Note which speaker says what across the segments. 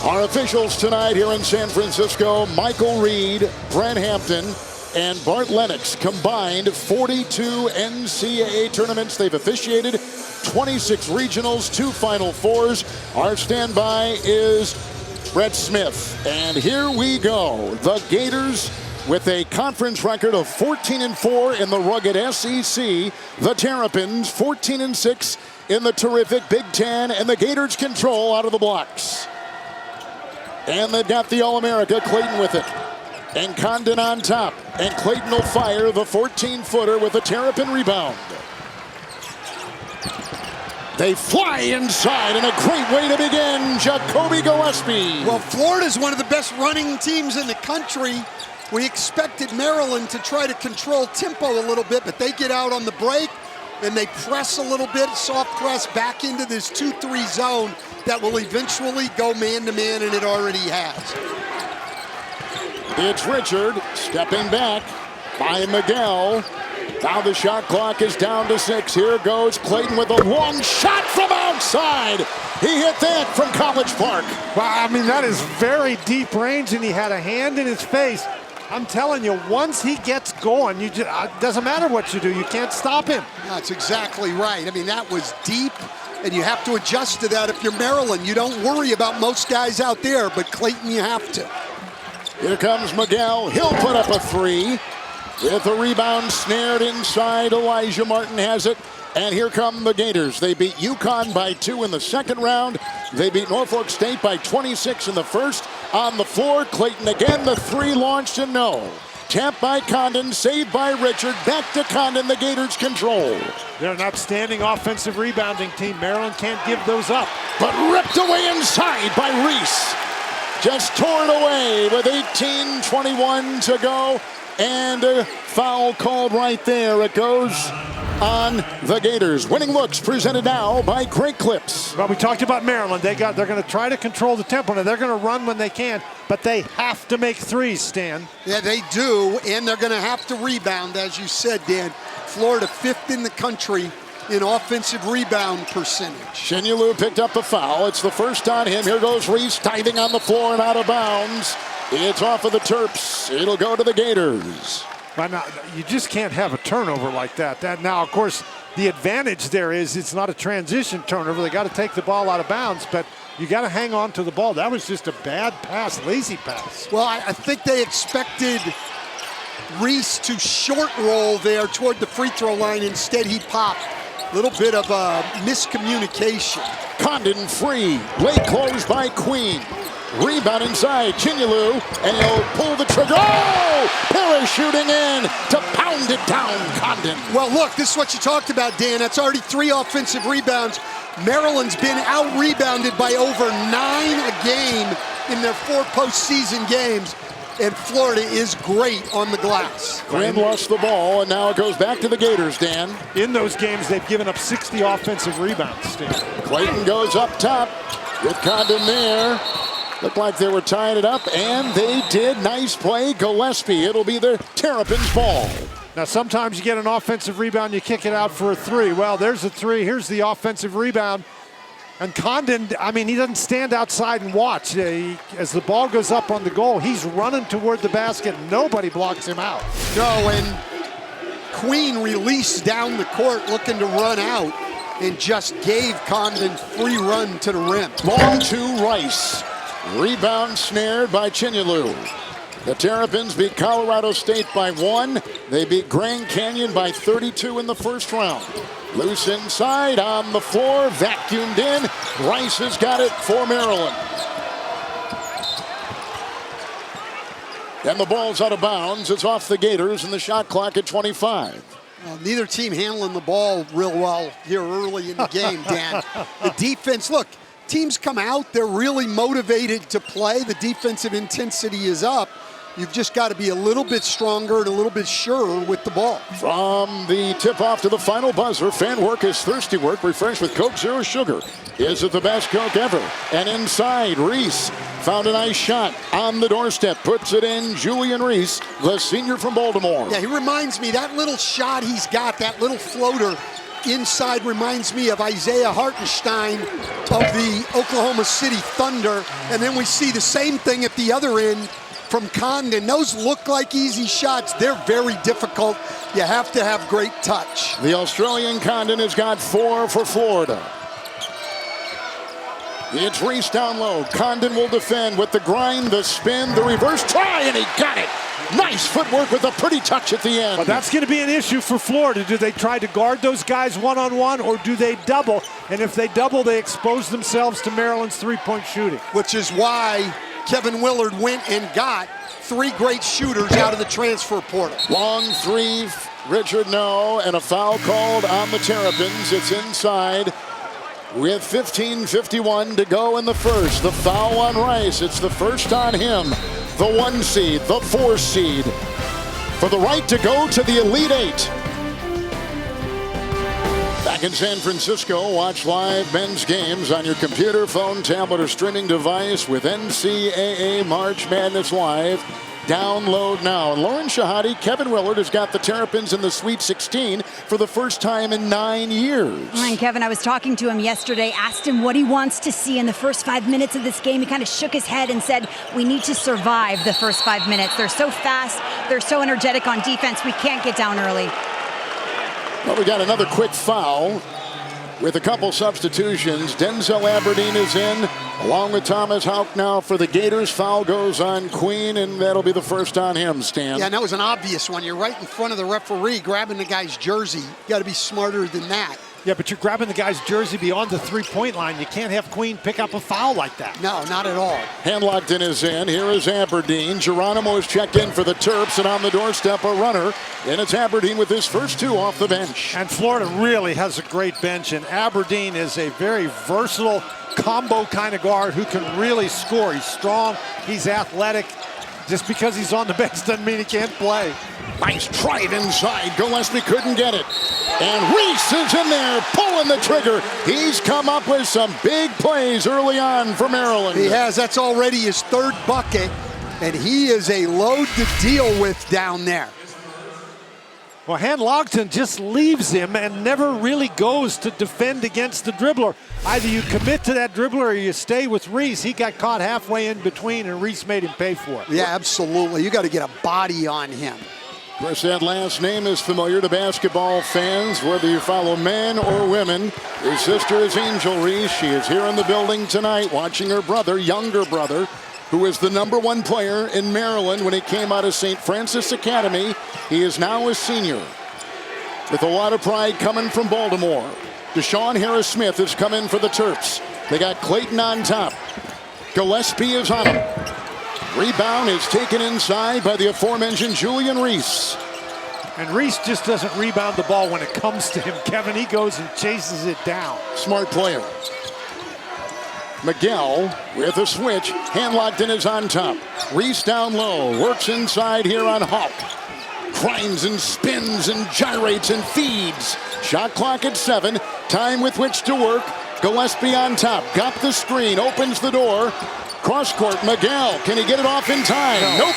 Speaker 1: Our officials tonight here in San Francisco, Michael Reed, Brent Hampton, and Bart Lennox combined 42 NCAA tournaments they've officiated, 26 regionals, 2 Final Fours. Our standby is Brett Smith. And here we go. The Gators with a conference record of 14-4 in the rugged SEC. The Terrapins 14-6 in the terrific Big Ten. And the Gators control out of the blocks. And they've got the All-America, Clayton with it. And Condon on top. And Clayton will fire the 14-footer with a Terrapin rebound. They fly inside, and a great way to begin, Jacoby Gillespie.
Speaker 2: Well, Florida's one of the best running teams in the country. We expected Maryland to try to control tempo a little bit, but they get out on the break, and they press a little bit, soft press back into this 2-3 zone that will eventually go man-to-man, and it already has.
Speaker 1: It's Richard stepping back by Miguel. Now the shot clock is down to 6. Here goes Clayton with a long shot from outside. He hit that from College Park.
Speaker 3: Well, I mean, that is very deep range, and he had a hand in his face. I'm telling you, once he gets going, it doesn't matter what you do. You can't stop him.
Speaker 2: That's exactly right. I mean, that was deep, and you have to adjust to that if you're Maryland. You don't worry about most guys out there, but Clayton, you have to.
Speaker 1: Here comes Miguel. He'll put up a 3. With a rebound snared inside, Elijah Martin has it. And here come the Gators. They beat UConn by 2 in the second round. They beat Norfolk State by 26 in the first. On the floor, Clayton again, the 3 launched and no. Tapped by Condon, saved by Richard. Back to Condon, the Gators control.
Speaker 3: They're an outstanding offensive rebounding team. Maryland can't give those up.
Speaker 1: But ripped away inside by Reese. Just torn away with 18:21 to go. And a foul called right there. It goes on the Gators. Winning looks presented now by Great Clips.
Speaker 3: Well, we talked about Maryland. They're going to try to control the tempo. Now, they're going to run when they can, but they have to make threes, Stan.
Speaker 2: Yeah, they do, and they're going to have to rebound, as you said, Dan. Florida 5th in the country in offensive rebound percentage.
Speaker 1: Shinyulu picked up the foul. It's the first on him. Here goes Reese diving on the floor and out of bounds. It's off of the Terps. It'll go to the Gators.
Speaker 3: Well, now, you just can't have a turnover like that. Now, of course, the advantage there is it's not a transition turnover. They got to take the ball out of bounds, but you got to hang on to the ball. That was just a bad pass, lazy pass.
Speaker 2: Well, I think they expected Reese to short roll there toward the free throw line. Instead, he popped. A little bit of a miscommunication.
Speaker 1: Condon free. Late close by Queen. Rebound inside, Chinyelu, and he'll pull the trigger. Oh! Parachuting in to pound it down, Condon.
Speaker 2: Well, look, this is what you talked about, Dan. That's already 3 offensive rebounds. Maryland's been out-rebounded by over 9 a game in their 4 postseason games, and Florida is great on the glass.
Speaker 1: Graham lost the ball, and now it goes back to the Gators, Dan.
Speaker 3: In those games, they've given up 60 offensive rebounds, Stan.
Speaker 1: Clayton goes up top with Condon there. Looked like they were tying it up, and they did. Nice play, Gillespie. It'll be the Terrapins' ball.
Speaker 3: Now, sometimes you get an offensive rebound, you kick it out for a 3. Well, there's a 3. Here's the offensive rebound. And Condon, I mean, he doesn't stand outside and watch. As the ball goes up on the goal, he's running toward the basket. Nobody blocks him out.
Speaker 2: No, and Queen released down the court looking to run out and just gave Condon free run to the rim.
Speaker 1: Long to Rice. Rebound snared by Chinyelu. The Terrapins beat Colorado State by 1. They beat Grand Canyon by 32 in the first round. Loose inside on the floor, vacuumed in. Rice has got it for Maryland. And the ball's out of bounds. It's off the Gators and the shot clock at 25.
Speaker 2: Well, neither team handling the ball real well here early in the game, Dan. The defense, look, teams come out, they're really motivated to play. The defensive intensity is up. You've just got to be a little bit stronger and a little bit surer with the ball.
Speaker 1: From the tip-off to the final buzzer, fan work is thirsty work, refreshed with Coke Zero Sugar. Is it the best Coke ever? And inside, Reese found a nice shot on the doorstep. Puts it in, Julian Reese, the senior from Baltimore.
Speaker 2: Yeah, he reminds me, that little shot he's got, that little floater, inside reminds me of Isaiah Hartenstein of the Oklahoma City Thunder. And then we see the same thing at the other end from Condon. Those look like easy shots. They're very difficult. You have to have great touch.
Speaker 1: The Australian Condon has got 4 for Florida. It's Reese down low. Condon will defend with the grind, the spin, the reverse try, and he got it. Nice footwork with a pretty touch at the end.
Speaker 3: But that's going to be an issue for Florida. Do they try to guard those guys one-on-one, or do they double? And if they double, they expose themselves to Maryland's three-point shooting.
Speaker 2: Which is why Kevin Willard went and got 3 great shooters out of the transfer portal.
Speaker 1: Long 3, Richard no, and a foul called on the Terrapins. It's inside with 15:51 to go in the first. The foul on Rice. It's the first on him. The 1 seed, the 4 seed, for the right to go to the Elite 8. Back in San Francisco, watch live men's games on your computer, phone, tablet, or streaming device with NCAA March Madness Live. Download now. And Lauren Shahadi, Kevin Willard has got the Terrapins in the Sweet 16 for the first time in 9 years.
Speaker 4: And Kevin, I was talking to him yesterday, asked him what he wants to see in the first 5 minutes of this game. He kind of shook his head and said, we need to survive the first 5 minutes. They're so fast. They're so energetic on defense. We can't get down early.
Speaker 1: Well, we got another quick foul with a couple substitutions. Denzel Aberdeen is in, along with Thomas Houck now for the Gators. Foul goes on Queen, and that'll be the first on him, Stan.
Speaker 2: Yeah, and that was an obvious one. You're right in front of the referee, grabbing the guy's jersey. You got to be smarter than that.
Speaker 3: Yeah, but you're grabbing the guy's jersey beyond the three-point line. You can't have Queen pick up a foul like that.
Speaker 2: No, not at all.
Speaker 1: Handlockton is in. Here is Aberdeen. Geronimo is checked in for the Terps, and on the doorstep a runner. And it's Aberdeen with his first 2 off the bench.
Speaker 3: And Florida really has a great bench, and Aberdeen is a very versatile combo kind of guard who can really score. He's strong, he's athletic. Just because he's on the bench doesn't mean he can't play.
Speaker 1: Nice try it inside. Gillespie couldn't get it. And Reese is in there pulling the trigger. He's come up with some big plays early on for Maryland.
Speaker 2: He has. That's already his 3rd bucket, and he is a load to deal with down there.
Speaker 3: Well, Handlockton just leaves him and never really goes to defend against the dribbler. Either you commit to that dribbler or you stay with Reese. He got caught halfway in between, and Reese made him pay for it.
Speaker 2: Yeah, absolutely. You got to get a body on him.
Speaker 1: Of course, that last name is familiar to basketball fans, whether you follow men or women. His sister is Angel Reese. She is here in the building tonight watching her brother, younger brother, who was the #1 player in Maryland when he came out of St. Francis Academy. He is now a senior with a lot of pride coming from Baltimore. Deshaun Harris-Smith has come in for the Terps. They got Clayton on top. Gillespie is on him. Rebound is taken inside by the aforementioned Julian Reese.
Speaker 3: And Reese just doesn't rebound the ball when it comes to him, Kevin. He goes and chases it down.
Speaker 1: Smart player. Miguel with a switch. Handlockton is on top. Reese down low. Works inside here on Hawk. Grinds and spins and gyrates and feeds. Shot clock at 7. Time with which to work. Gillespie on top. Got the screen. Opens the door. Cross court. Miguel. Can he get it off in time?
Speaker 2: No.
Speaker 1: Nope.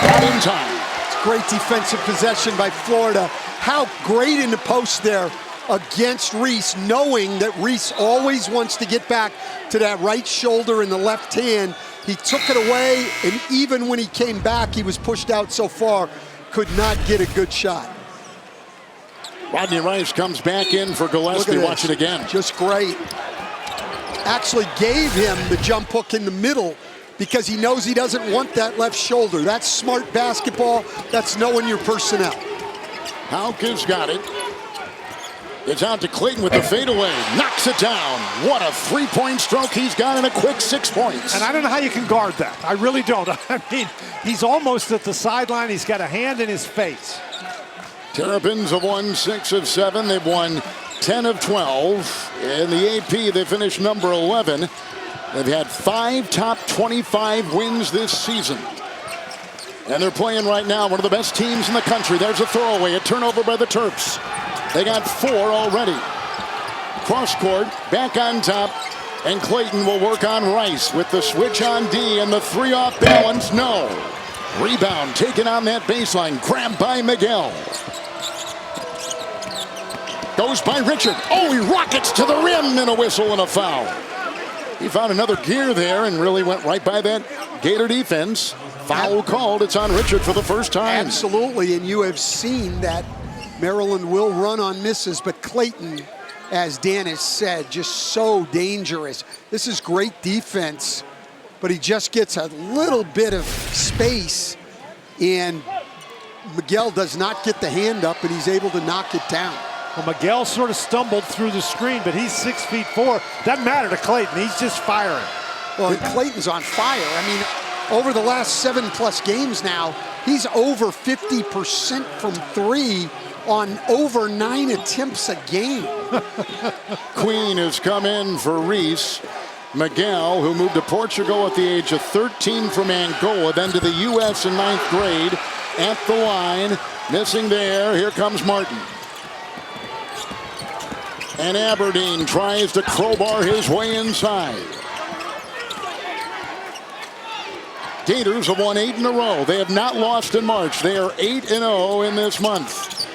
Speaker 1: Not in time.
Speaker 2: Great defensive possession by Florida. How great in the post there against Reese, knowing that Reese always wants to get back to that right shoulder and the left hand. He took it away, and even when he came back, he was pushed out so far, could not get a good shot.
Speaker 1: Rodney Rice comes back in for Gillespie. Watch it again.
Speaker 2: Just great. Actually gave him the jump hook in the middle because he knows he doesn't want that left shoulder. That's smart basketball. That's knowing your personnel.
Speaker 1: Houck has got it. It's out to Clayton with the fadeaway. Knocks it down. What a three-point stroke he's got in a quick 6 points.
Speaker 3: And I don't know how you can guard that. I really don't. I mean, he's almost at the sideline. He's got a hand in his face.
Speaker 1: Terrapins have won 6 of 7. They've won 10 of 12. In the AP, they finished number 11. They've had 5 top 25 wins this season. And they're playing right now one of the best teams in the country. There's a throwaway, a turnover by the Terps. They got 4 already. Cross court, back on top, and Clayton will work on Rice with the switch on D and the 3 off balance. No. Rebound taken on that baseline, grabbed by Miguel. Goes by Richard. Oh, he rockets to the rim and a whistle and a foul. He found another gear there and really went right by that Gator defense. Foul called. It's on Richard for the first time.
Speaker 2: Absolutely, and you have seen that Maryland will run on misses, but Clayton, as Dan has said, just so dangerous. This is great defense, but he just gets a little bit of space, and Miguel does not get the hand up, and he's able to knock it down.
Speaker 3: Well, Miguel sort of stumbled through the screen, but he's 6'4". Doesn't matter to Clayton. He's just firing.
Speaker 2: Well, and Clayton's on fire. I mean, over the last 7+ games now, he's over 50% from three on over 9 attempts a game.
Speaker 1: Queen has come in for Reese. Miguel, who moved to Portugal at the age of 13 from Angola, then to the U.S. in 9th grade, at the line, missing there. Here comes Martin. And Aberdeen tries to crowbar his way inside. Gators have won 8 in a row. They have not lost in March. They are 8-0 in this month.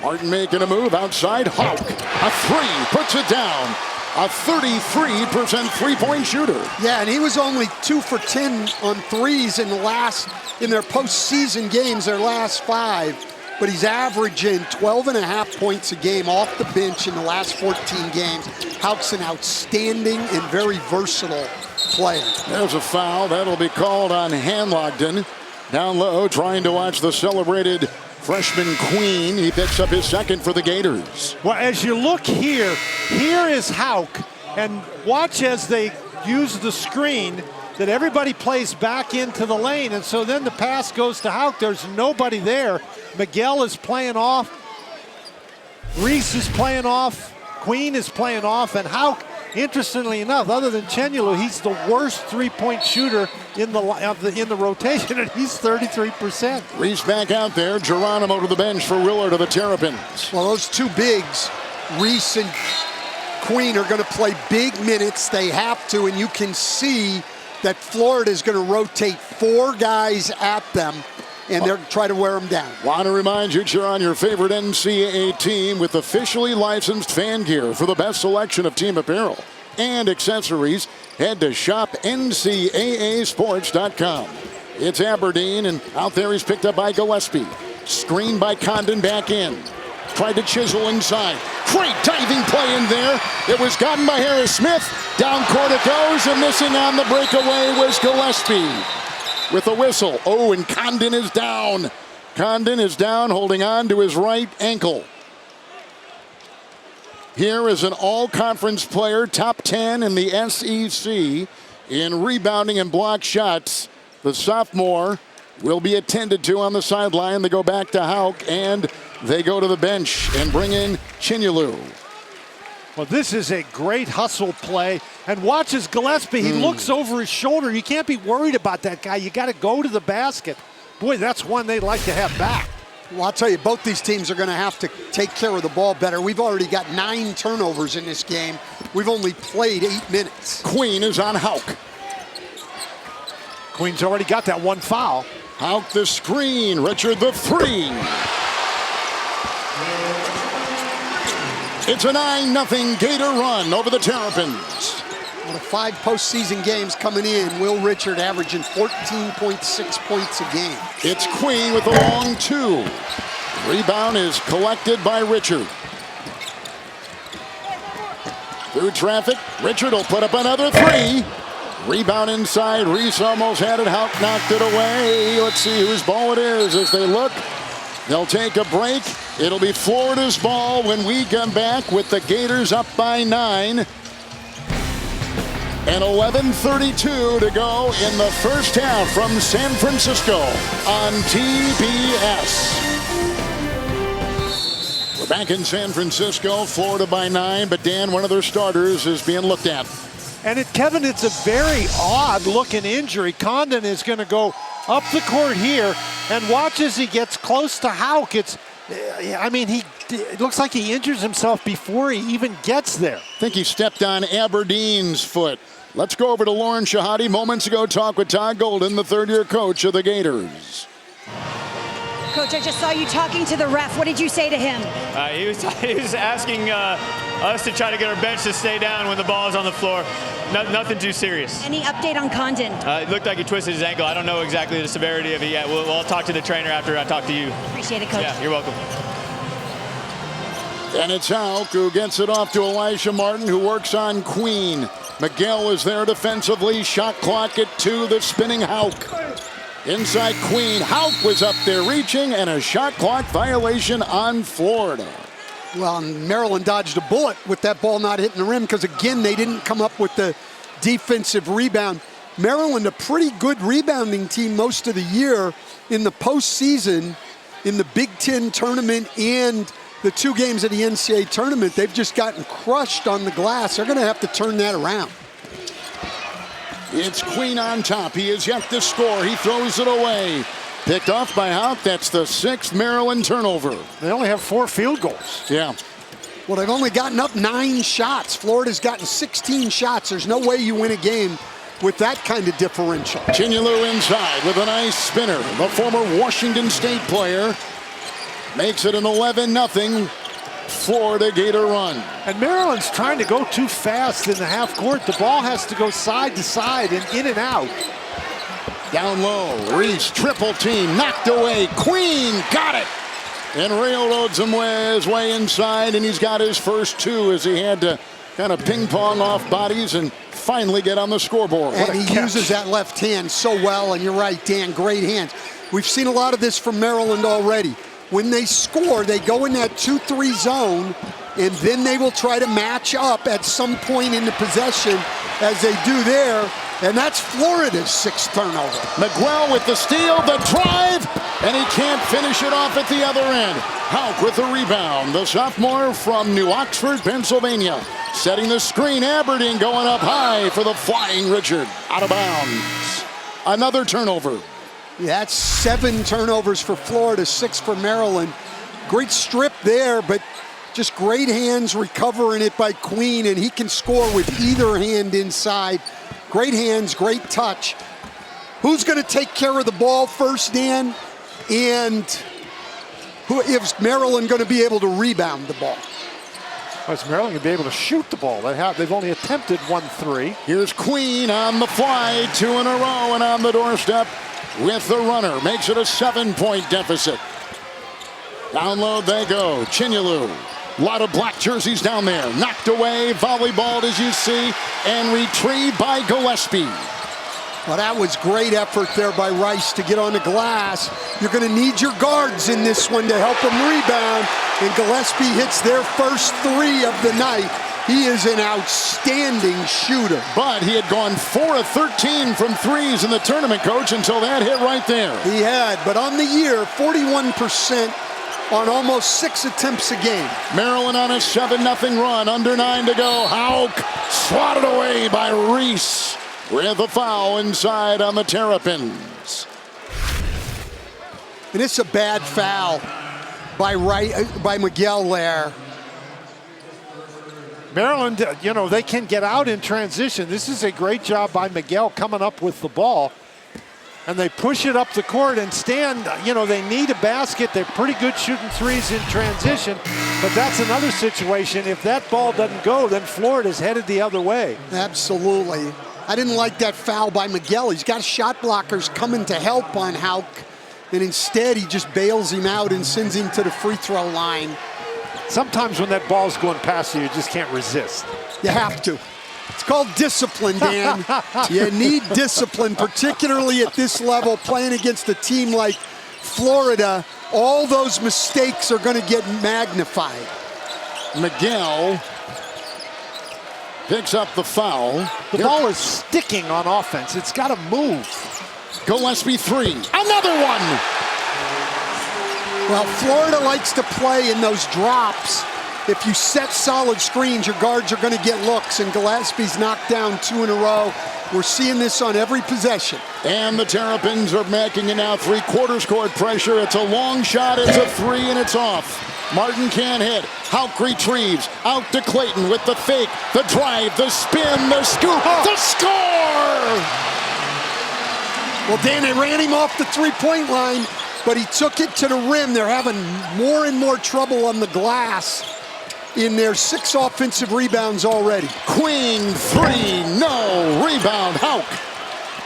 Speaker 1: Martin making a move outside. Hawk, a three, puts it down. A 33% three-point shooter.
Speaker 2: Yeah, and he was only 2 for 10 on threes in their postseason games, their last 5. But he's averaging 12.5 points a game off the bench in the last 14 games. Hawk's an outstanding and very versatile player.
Speaker 1: There's a foul. That'll be called on Hanlogden. Down low, trying to watch the celebrated freshman Queen. He picks up his second for the Gators.
Speaker 3: Well, as you look here is Hauck. And watch as they use the screen that everybody plays back into the lane. And so then the pass goes to Hauck. There's nobody there. Miguel is playing off. Reese is playing off. Queen is playing off. And Hauck, interestingly enough, other than Chenyalu, he's the worst three-point shooter in the rotation, and he's 33%.
Speaker 1: Reese back out there. Geronimo to the bench for Willard of the Terrapins.
Speaker 2: Well, those two bigs, Reese and Queen, are going to play big minutes. They have to, and you can see that Florida is going to rotate 4 guys at them, and they're trying to wear them down.
Speaker 1: Want to remind you, cheer on your favorite NCAA team with officially licensed fan gear for the best selection of team apparel and accessories. Head to shopncaasports.com. It's Aberdeen, and out there he's picked up by Gillespie. Screened by Condon back in. Tried to chisel inside. Great diving play in there. It was gotten by Harris Smith. Down court it goes, and missing on the breakaway was Gillespie with a whistle. Oh, and Condon is down. Condon is down, holding on to his right ankle. Here is an all-conference player, top 10 in the SEC in rebounding and block shots. The sophomore will be attended to on the sideline. They go back to Hauck, and they go to the bench and bring in Chenyalu.
Speaker 3: Well, this is a great hustle play. And watch as Gillespie, he looks over his shoulder. You can't be worried about that guy. You got to go to the basket. Boy, that's one they'd like to have back.
Speaker 2: Well, I'll tell you, both these teams are going to have to take care of the ball better. We've already got 9 turnovers in this game. We've only played 8 minutes.
Speaker 1: Queen is on Hauck.
Speaker 3: Queen's already got that 1 foul.
Speaker 1: Hauck the screen. Richard the 3. It's a 9-0 Gator run over the Terrapins.
Speaker 2: Out of 5 postseason games coming in, Will Richard averaging 14.6 points a game.
Speaker 1: It's Queen with a long 2. Rebound is collected by Richard. Through traffic, Richard will put up another 3. Rebound inside, Reese almost had it, Hauck knocked it away. Let's see whose ball it is as they look. They'll take a break. It'll be Florida's ball when we come back with the Gators up by 9. And 11:32 to go in the first half from San Francisco on TBS. We're back in San Francisco, Florida by 9, but Dan, one of their starters is being looked at.
Speaker 3: And Kevin, it's a very odd-looking injury. Condon is going to go up the court here, and watch as he gets close to Hauck. It looks like he injures himself before he even gets there.
Speaker 1: I think he stepped on Aberdeen's foot. Let's go over to Lauren Shahadi. Moments ago, talk with Todd Golden, the third-year coach of the Gators.
Speaker 4: Coach, I just saw you talking to the ref. What did you say to him?
Speaker 5: He was asking us to try to get our bench to stay down when the ball is on the floor. Nothing too serious.
Speaker 4: Any update on Condon?
Speaker 5: It looked like he twisted his ankle. I don't know exactly the severity of it yet. We'll talk to the trainer after I talk to you.
Speaker 4: Appreciate it, Coach.
Speaker 5: Yeah, you're welcome.
Speaker 1: And it's Hauk who gets it off to Elisha Martin, who works on Queen. Miguel is there defensively. Shot clock at 2. The spinning Hauk. Inside Queen. Hauk was up there reaching, and a shot clock violation on Florida.
Speaker 2: Well, Maryland dodged a bullet with that ball not hitting the rim because, again, they didn't come up with the defensive rebound. Maryland, a pretty good rebounding team most of the year. In the postseason, in the Big Ten tournament and the 2 games of the NCAA tournament, they've just gotten crushed on the glass. They're going to have to turn that around.
Speaker 1: It's Queen on top. He is yet to score. He throws it away. Picked off by Hauk. That's the 6th Maryland turnover.
Speaker 3: They only have 4 field goals.
Speaker 1: Yeah.
Speaker 2: Well, they've only gotten up 9 shots. Florida's gotten 16 shots. There's no way you win a game with that kind of differential.
Speaker 1: Chinyelu inside with a nice spinner. The former Washington State player makes it an 11-0 Florida Gator run.
Speaker 3: And Maryland's trying to go too fast in the half court. The ball has to go side to side and in and out.
Speaker 1: Down low, Reese, triple team, knocked away. Queen got it and railroads him his way inside, and he's got his first 2 as he had to kind of ping pong off bodies and finally get on the scoreboard.
Speaker 2: And he uses that left hand so well, and you're right, Dan, great hands. We've seen a lot of this from Maryland already. When they score, they go in that 2-3 zone, and then they will try to match up at some point in the possession as they do there. And that's Florida's 6th turnover.
Speaker 1: Miguel with the steal, the drive, and he can't finish it off at the other end. Hauk with the rebound, the sophomore from New Oxford, Pennsylvania. Setting the screen, Aberdeen going up high for the flying Richard. Out of bounds. Another turnover.
Speaker 2: Yeah, that's 7 turnovers for Florida, 6 for Maryland. Great strip there, but just great hands recovering it by Queen, and he can score with either hand inside. Great hands, great touch. Who's going to take care of the ball first, Dan? And who is Maryland going to be able to rebound the ball?
Speaker 3: Well, is Maryland going to be able to shoot the ball? They've only attempted 1-3.
Speaker 1: Here's Queen on the fly, 2 in a row, and on the doorstep with the runner. Makes it a 7-point deficit. Down low they go. Chinyelu. A lot of black jerseys down there. Knocked away, volleyballed as you see, and retrieved by Gillespie.
Speaker 2: Well, that was great effort there by Rice to get on the glass. You're going to need your guards in this one to help them rebound. And Gillespie hits their first 3 of the night. He is an outstanding shooter.
Speaker 1: But he had gone 4 of 13 from threes in the tournament, Coach, until that hit right there.
Speaker 2: He had, but on the year, 41% on almost 6 attempts a game.
Speaker 1: Maryland on a 7-0 run, under 9 to go. Hauk swatted away by Reese with a foul inside on the Terrapins.
Speaker 2: And it's a bad foul by Miguel there.
Speaker 3: Maryland, they can get out in transition. This is a great job by Miguel coming up with the ball. And they push it up the court and stand, they need a basket. They're pretty good shooting threes in transition, but that's another situation. If that ball doesn't go, then Florida's headed the other way.
Speaker 2: Absolutely. I didn't like that foul by Miguel. He's got shot blockers coming to help on Hauk, and instead he just bails him out and sends him to the free throw line.
Speaker 3: Sometimes when that ball's going past you, you just can't resist.
Speaker 2: You have to. It's called discipline, Dan. You need discipline, particularly at this level, playing against a team like Florida. All those mistakes are going to get magnified.
Speaker 1: Miguel picks up the foul.
Speaker 3: The ball is sticking on offense. It's got to move.
Speaker 1: Gillespie 3. Another one.
Speaker 2: Well, Florida likes to play in those drops. If you set solid screens, your guards are going to get looks, and Gillespie's knocked down 2 in a row. We're seeing this on every possession.
Speaker 1: And the Terrapins are making it now 3/4 court pressure. It's a long shot, it's a 3, and it's off. Martin can't hit. Hauk retrieves. Out to Clayton with the fake, the drive, the spin, the scoop, the score!
Speaker 2: Well, Dan, they ran him off the 3-point line, but he took it to the rim. They're having more and more trouble on the glass in their 6 offensive rebounds already.
Speaker 1: Queen 3, no rebound, Hauk.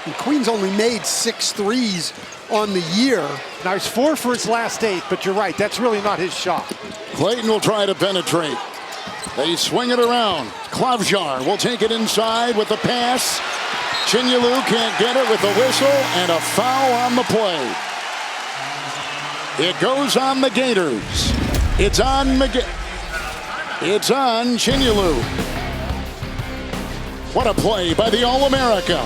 Speaker 2: And Queen's only made 6 threes on the year.
Speaker 3: Now he's 4 for his last 8, but you're right, that's really not his shot.
Speaker 1: Clayton will try to penetrate. They swing it around. Klavjar will take it inside with the pass. Chinyelu can't get it with the whistle and a foul on the play. It goes on the Gators. It's on It's on Chinyelu. What a play by the All-America.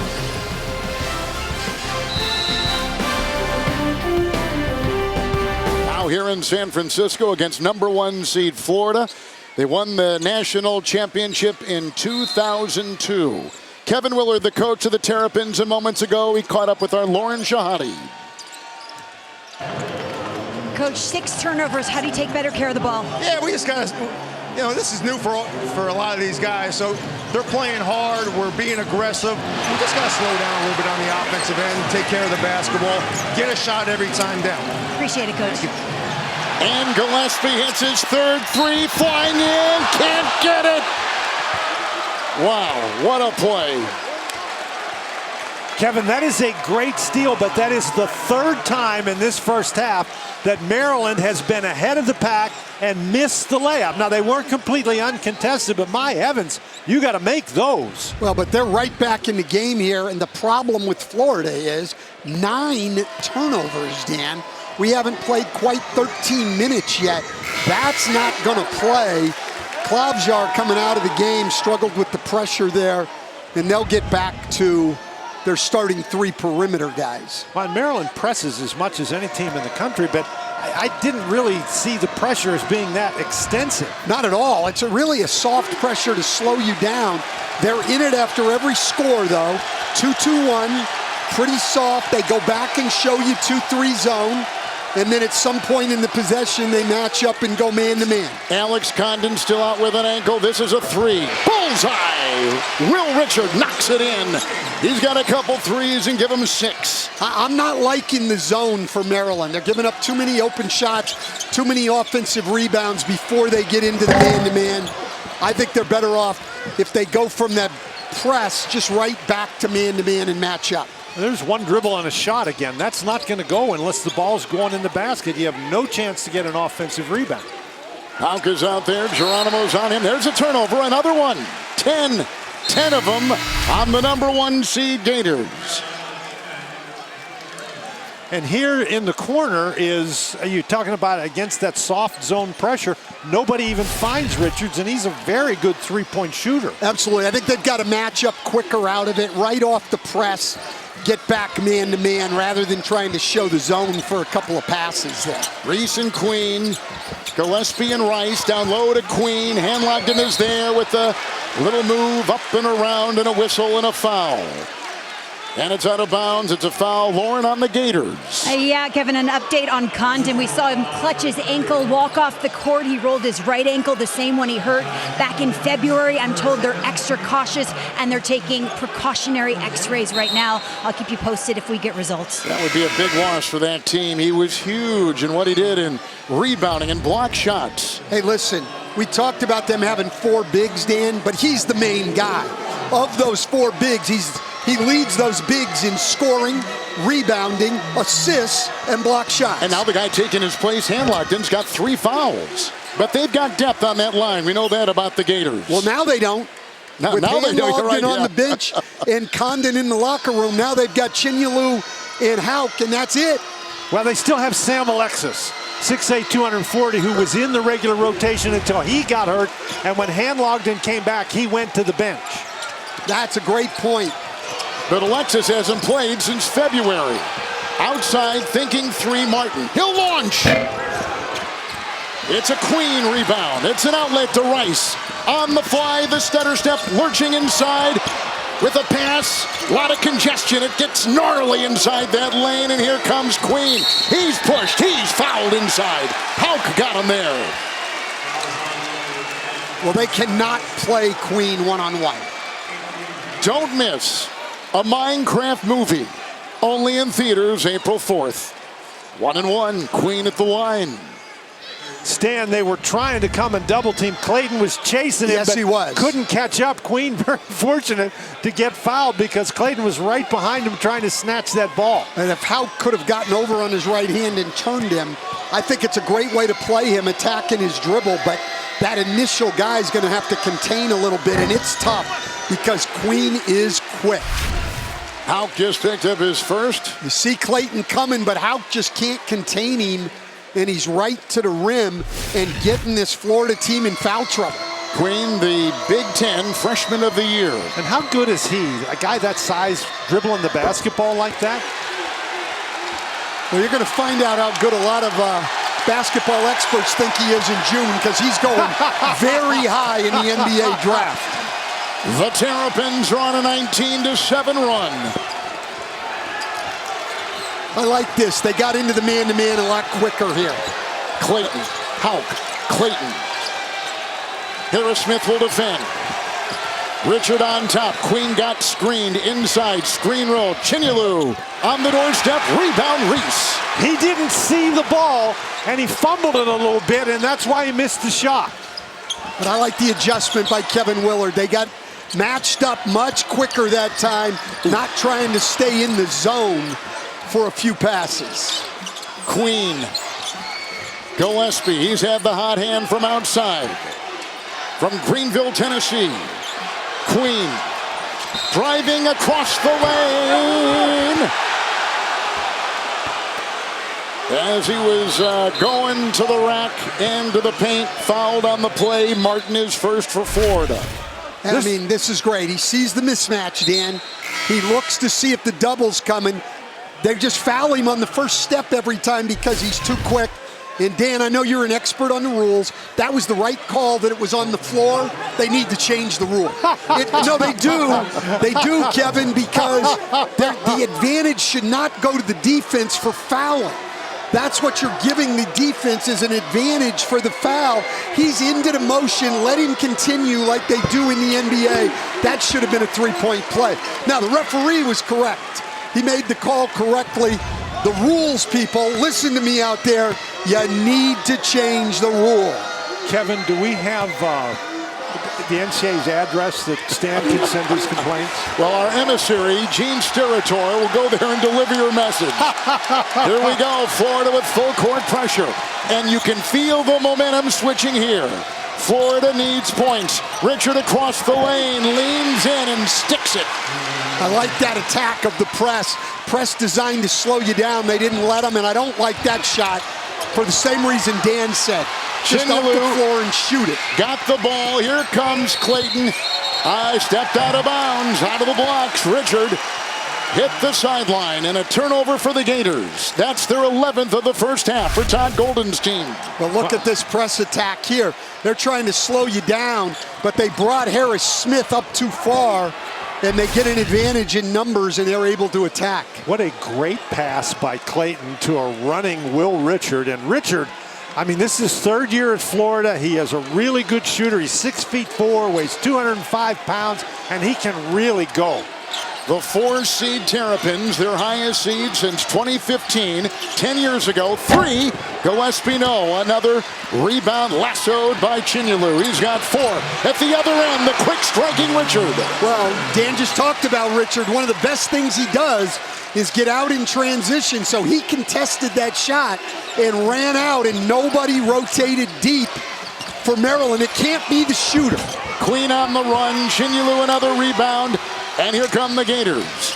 Speaker 1: Now here in San Francisco against #1 seed Florida. They won the national championship in 2002. Kevin Willard, the coach of the Terrapins, and moments ago he caught up with our Lauren Shahadi.
Speaker 4: Coach, 6 turnovers. How do you take better care of the ball?
Speaker 6: Yeah, we just got to, this is new for a lot of these guys. So they're playing hard. We're being aggressive. We just got to slow down a little bit on the offensive end, take care of the basketball, get a shot every time down.
Speaker 4: Appreciate it, Coach.
Speaker 1: And Gillespie hits his 3rd three, flying in, can't get it. Wow, what a play.
Speaker 3: Kevin, that is a great steal, but that is the 3rd time in this first half that Maryland has been ahead of the pack and missed the layup. Now, they weren't completely uncontested, but my heavens, you got to make those.
Speaker 2: Well, but they're right back in the game here, and the problem with Florida is 9 turnovers, Dan. We haven't played quite 13 minutes yet. That's not going to play. Klavjar coming out of the game struggled with the pressure there, and they'll get back to their starting 3 perimeter guys.
Speaker 3: Well, Maryland presses as much as any team in the country, but I didn't really see the pressure as being that extensive.
Speaker 2: Not at all. It's really a soft pressure to slow you down. They're in it after every score, though. 2-2-1, pretty soft. They go back and show you 2-3 zone. And then at some point in the possession, they match up and go man-to-man.
Speaker 1: Alex Condon still out with an ankle. This is a 3. Bullseye! Will Richard knocks it in. He's got a couple threes and give him 6.
Speaker 2: I'm not liking the zone for Maryland. They're giving up too many open shots, too many offensive rebounds before they get into the man-to-man. I think they're better off if they go from that press just right back to man-to-man and match up.
Speaker 3: There's one dribble on a shot again. That's not going to go unless the ball's going in the basket. You have no chance to get an offensive rebound.
Speaker 1: Hauk is out there. Geronimo's on him. There's a turnover. Another one. 10 of them on the #1 seed Gators.
Speaker 3: And here in the corner is, you're talking about against that soft zone pressure, nobody even finds Richards, and he's a very good 3-point shooter.
Speaker 2: Absolutely. I think they've got to match up quicker out of it, right off the press, get back man-to-man rather than trying to show the zone for a couple of passes there.
Speaker 1: Reese and Queen, Gillespie and Rice down low to Queen. Hanlogden is there with a little move up and around and a whistle and a foul. And it's out of bounds. It's a foul. Lauren on the Gators.
Speaker 4: Yeah, Kevin, an update on Condon. We saw him clutch his ankle, walk off the court. He rolled his right ankle, the same one he hurt back in February. I'm told they're extra cautious, and they're taking precautionary x-rays right now. I'll keep you posted if we get results.
Speaker 1: That would be a big loss for that team. He was huge in what he did in rebounding and block shots.
Speaker 2: Hey, listen, we talked about them having 4 bigs, Dan, but he's the main guy. Of those 4 bigs, he leads those bigs in scoring, rebounding, assists, and block shots.
Speaker 1: And now the guy taking his place, Hanlogden's got 3 fouls. But they've got depth on that line. We know that about the Gators.
Speaker 2: Well, now they don't.
Speaker 1: Now
Speaker 2: With
Speaker 1: they don't. You're right,
Speaker 2: on the bench and Condon in the locker room, now they've got Chinyelu and Hauk, and that's it.
Speaker 3: Well, they still have Sam Alexis, 6'8", 240, who was in the regular rotation until he got hurt. And when Hanlogden came back, he went to the bench.
Speaker 2: That's a great point.
Speaker 1: But Alexis hasn't played since February. Outside, thinking 3, Martin. He'll launch. It's a Queen rebound. It's an outlet to Rice. On the fly, the stutter step, lurching inside with a pass. A lot of congestion. It gets gnarly inside that lane, and here comes Queen. He's pushed. He's fouled inside. Hauk got him there.
Speaker 2: Well, they cannot play Queen one-on-one.
Speaker 1: Don't miss a Minecraft movie, only in theaters April 4th. 1-1, Queen at the line.
Speaker 3: Stan, they were trying to come and double team. Clayton was chasing him,
Speaker 2: Yes,
Speaker 3: but
Speaker 2: he was.
Speaker 3: couldn't catch up. Queen very fortunate to get fouled because Clayton was right behind him trying to snatch that ball.
Speaker 2: And if Houck could have gotten over on his right hand and turned him, I think it's a great way to play him, attacking his dribble, but that initial guy is going to have to contain a little bit, and it's tough because Queen is quick.
Speaker 1: Houck just picked up his first.
Speaker 2: You see Clayton coming, but Houck just can't contain him, and he's right to the rim and getting this Florida team in foul trouble.
Speaker 1: Queen, the Big Ten Freshman of the Year.
Speaker 3: And how good is he? A guy that size dribbling the basketball like that?
Speaker 2: Well, you're going to find out how good a lot of basketball experts think he is in June because he's going very high in the NBA draft.
Speaker 1: The Terrapins are on a 19-7 run.
Speaker 2: I like this. They got into the man-to-man a lot quicker here.
Speaker 1: Clayton, Houck, Clayton. Harris Smith will defend. Richard on top. Queen got screened inside. Screen roll. Chinyelu on the doorstep. Rebound Reese.
Speaker 3: He didn't see the ball, and he fumbled it a little bit, and that's why he missed the shot.
Speaker 2: But I like the adjustment by Kevin Willard. They got matched up much quicker that time, not trying to stay in the zone for a few passes.
Speaker 1: Queen. Gillespie. He's had the hot hand from outside. From Greenville, Tennessee. Queen driving across the lane. As he was going to the rack and to the paint, fouled on the play. Martin is first for Florida.
Speaker 2: I mean, this is great. He sees the mismatch, Dan. He looks to see if the double's coming. They just foul him on the first step every time because he's too quick. And Dan, I know you're an expert on the rules. That was the right call that it was on the floor. They need to change the rule. No, they do. They do, Kevin, because the advantage should not go to the defense for fouling. That's what you're giving the defense is an advantage for the foul. He's into the motion. Let him continue like they do in the NBA. That should have been a three-point play. Now, the referee was correct. He made the call correctly. The rules, people, listen to me out there. You need to change the rule.
Speaker 3: Kevin, do we have the NCAA's address that Stan can send his complaints?
Speaker 1: Well, our emissary, Gene Steratore, will go there and deliver your message. Here we go, Florida with full court pressure. And you can feel the momentum switching here. Florida needs points. Richard across the lane, leans in and sticks it.
Speaker 2: I like that attack of the press. Press designed to slow you down. They didn't let him, and I don't like that shot for the same reason Dan said. Just up the floor and shoot it.
Speaker 1: Got the ball. Here comes Clayton. Stepped out of bounds, out of the blocks. Richard hit the sideline, and a turnover for the Gators. That's their 11th of the first half for Todd Golden's team.
Speaker 2: But look at this press attack here. They're trying to slow you down, but they brought Harris Smith up too far, and they get an advantage in numbers, and they're able to attack.
Speaker 3: What a great pass by Clayton to a running Will Richard. And Richard, I mean, this is his third year at Florida. He is a really good shooter. He's 6'4", weighs 205 pounds, and he can really go.
Speaker 1: The 4-seed Terrapins, their highest seed since 2015. 10 years ago, 3. Gillespie, no. Another rebound lassoed by Chinyelu. He's got 4. At the other end, the quick striking Richard.
Speaker 2: Well, Dan just talked about Richard. One of the best things he does is get out in transition. So he contested that shot and ran out, and nobody rotated deep for Maryland. It can't be the shooter.
Speaker 1: Queen on the run. Chinyelu another rebound. And here come the Gators.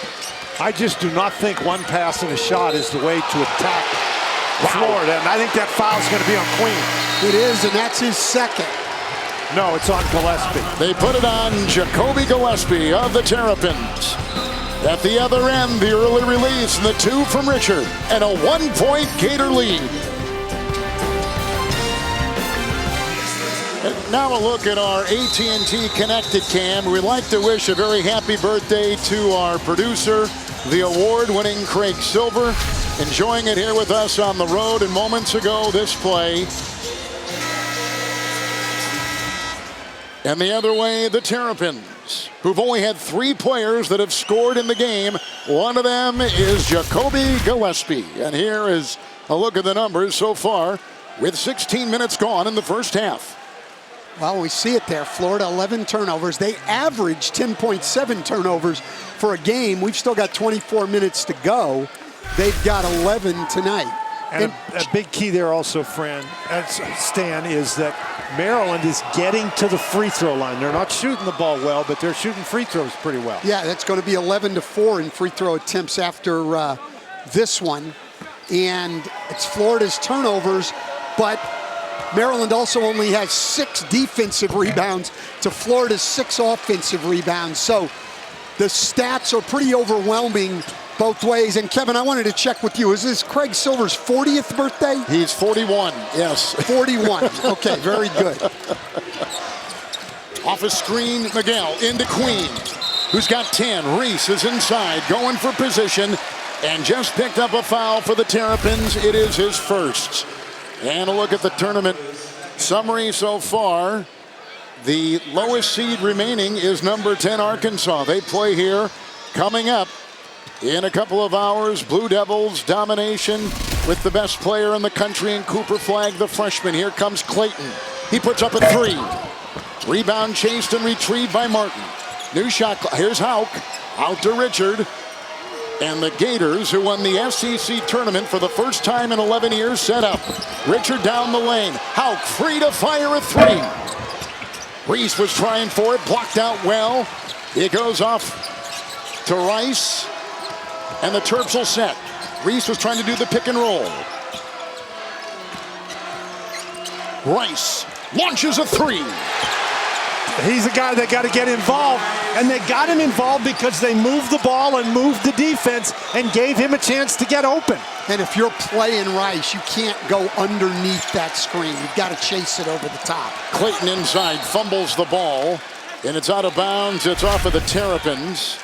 Speaker 3: I just do not think one pass and a shot is the way to attack Florida. And I think that foul's going to be on Queen.
Speaker 2: It is, and that's his second.
Speaker 3: No, it's on Gillespie.
Speaker 1: They put it on Jacoby Gillespie of the Terrapins. At the other end, the early release and the 2 from Richard. And a 1-point Gator lead. Now a look at our AT&T Connected Cam. We'd like to wish a very happy birthday to our producer, the award-winning Craig Silver, enjoying it here with us on the road. And moments ago, this play. And the other way, the Terrapins. Terrapins, who've only had 3 players that have scored in the game. One of them is Jacoby Gillespie. And here is a look at the numbers so far with 16 minutes gone in the first half.
Speaker 2: Well, we see it there. Florida, 11 turnovers. They average 10.7 turnovers for a game. We've still got 24 minutes to go. They've got 11 tonight.
Speaker 3: And a big key there also, Stan, is that Maryland is getting to the free throw line. They're not shooting the ball well, but they're shooting free throws pretty well.
Speaker 2: Yeah, that's going to be 11-4 in free throw attempts after this one. And it's Florida's turnovers, but Maryland also only has 6 defensive rebounds to Florida's 6 offensive rebounds. So the stats are pretty overwhelming both ways. And Kevin, I wanted to check with you. Is this Craig Silver's 40th birthday?
Speaker 1: He's 41, yes.
Speaker 2: 41. Okay, very good.
Speaker 1: Off a screen, Miguel into Queen, who's got 10. Reese is inside, going for position, and just picked up a foul for the Terrapins. It is his first. And a look at the tournament summary so far. The lowest seed remaining is number 10, Arkansas. They play here coming up in a couple of hours. Blue Devils domination with the best player in the country in Cooper Flagg, the freshman. Here comes Clayton. He puts up a 3. Rebound chased and retrieved by Martin. New shot. Here's Hauk. Out to Richard. And the Gators, who won the SEC tournament for the first time in 11 years, set up. Richard down the lane. Hauk free to fire a 3. Reese was trying for it. Blocked out well. It goes off to Rice. And the Terps will set. Reese was trying to do the pick and roll. Rice launches a 3.
Speaker 3: He's a guy that got to get involved, and they got him involved because they moved the ball and moved the defense and gave him a chance to get open.
Speaker 2: And if you're playing Rice, you can't go underneath that screen. You've got to chase it over the top.
Speaker 1: Clayton inside fumbles the ball, and it's out of bounds. It's off of the Terrapins.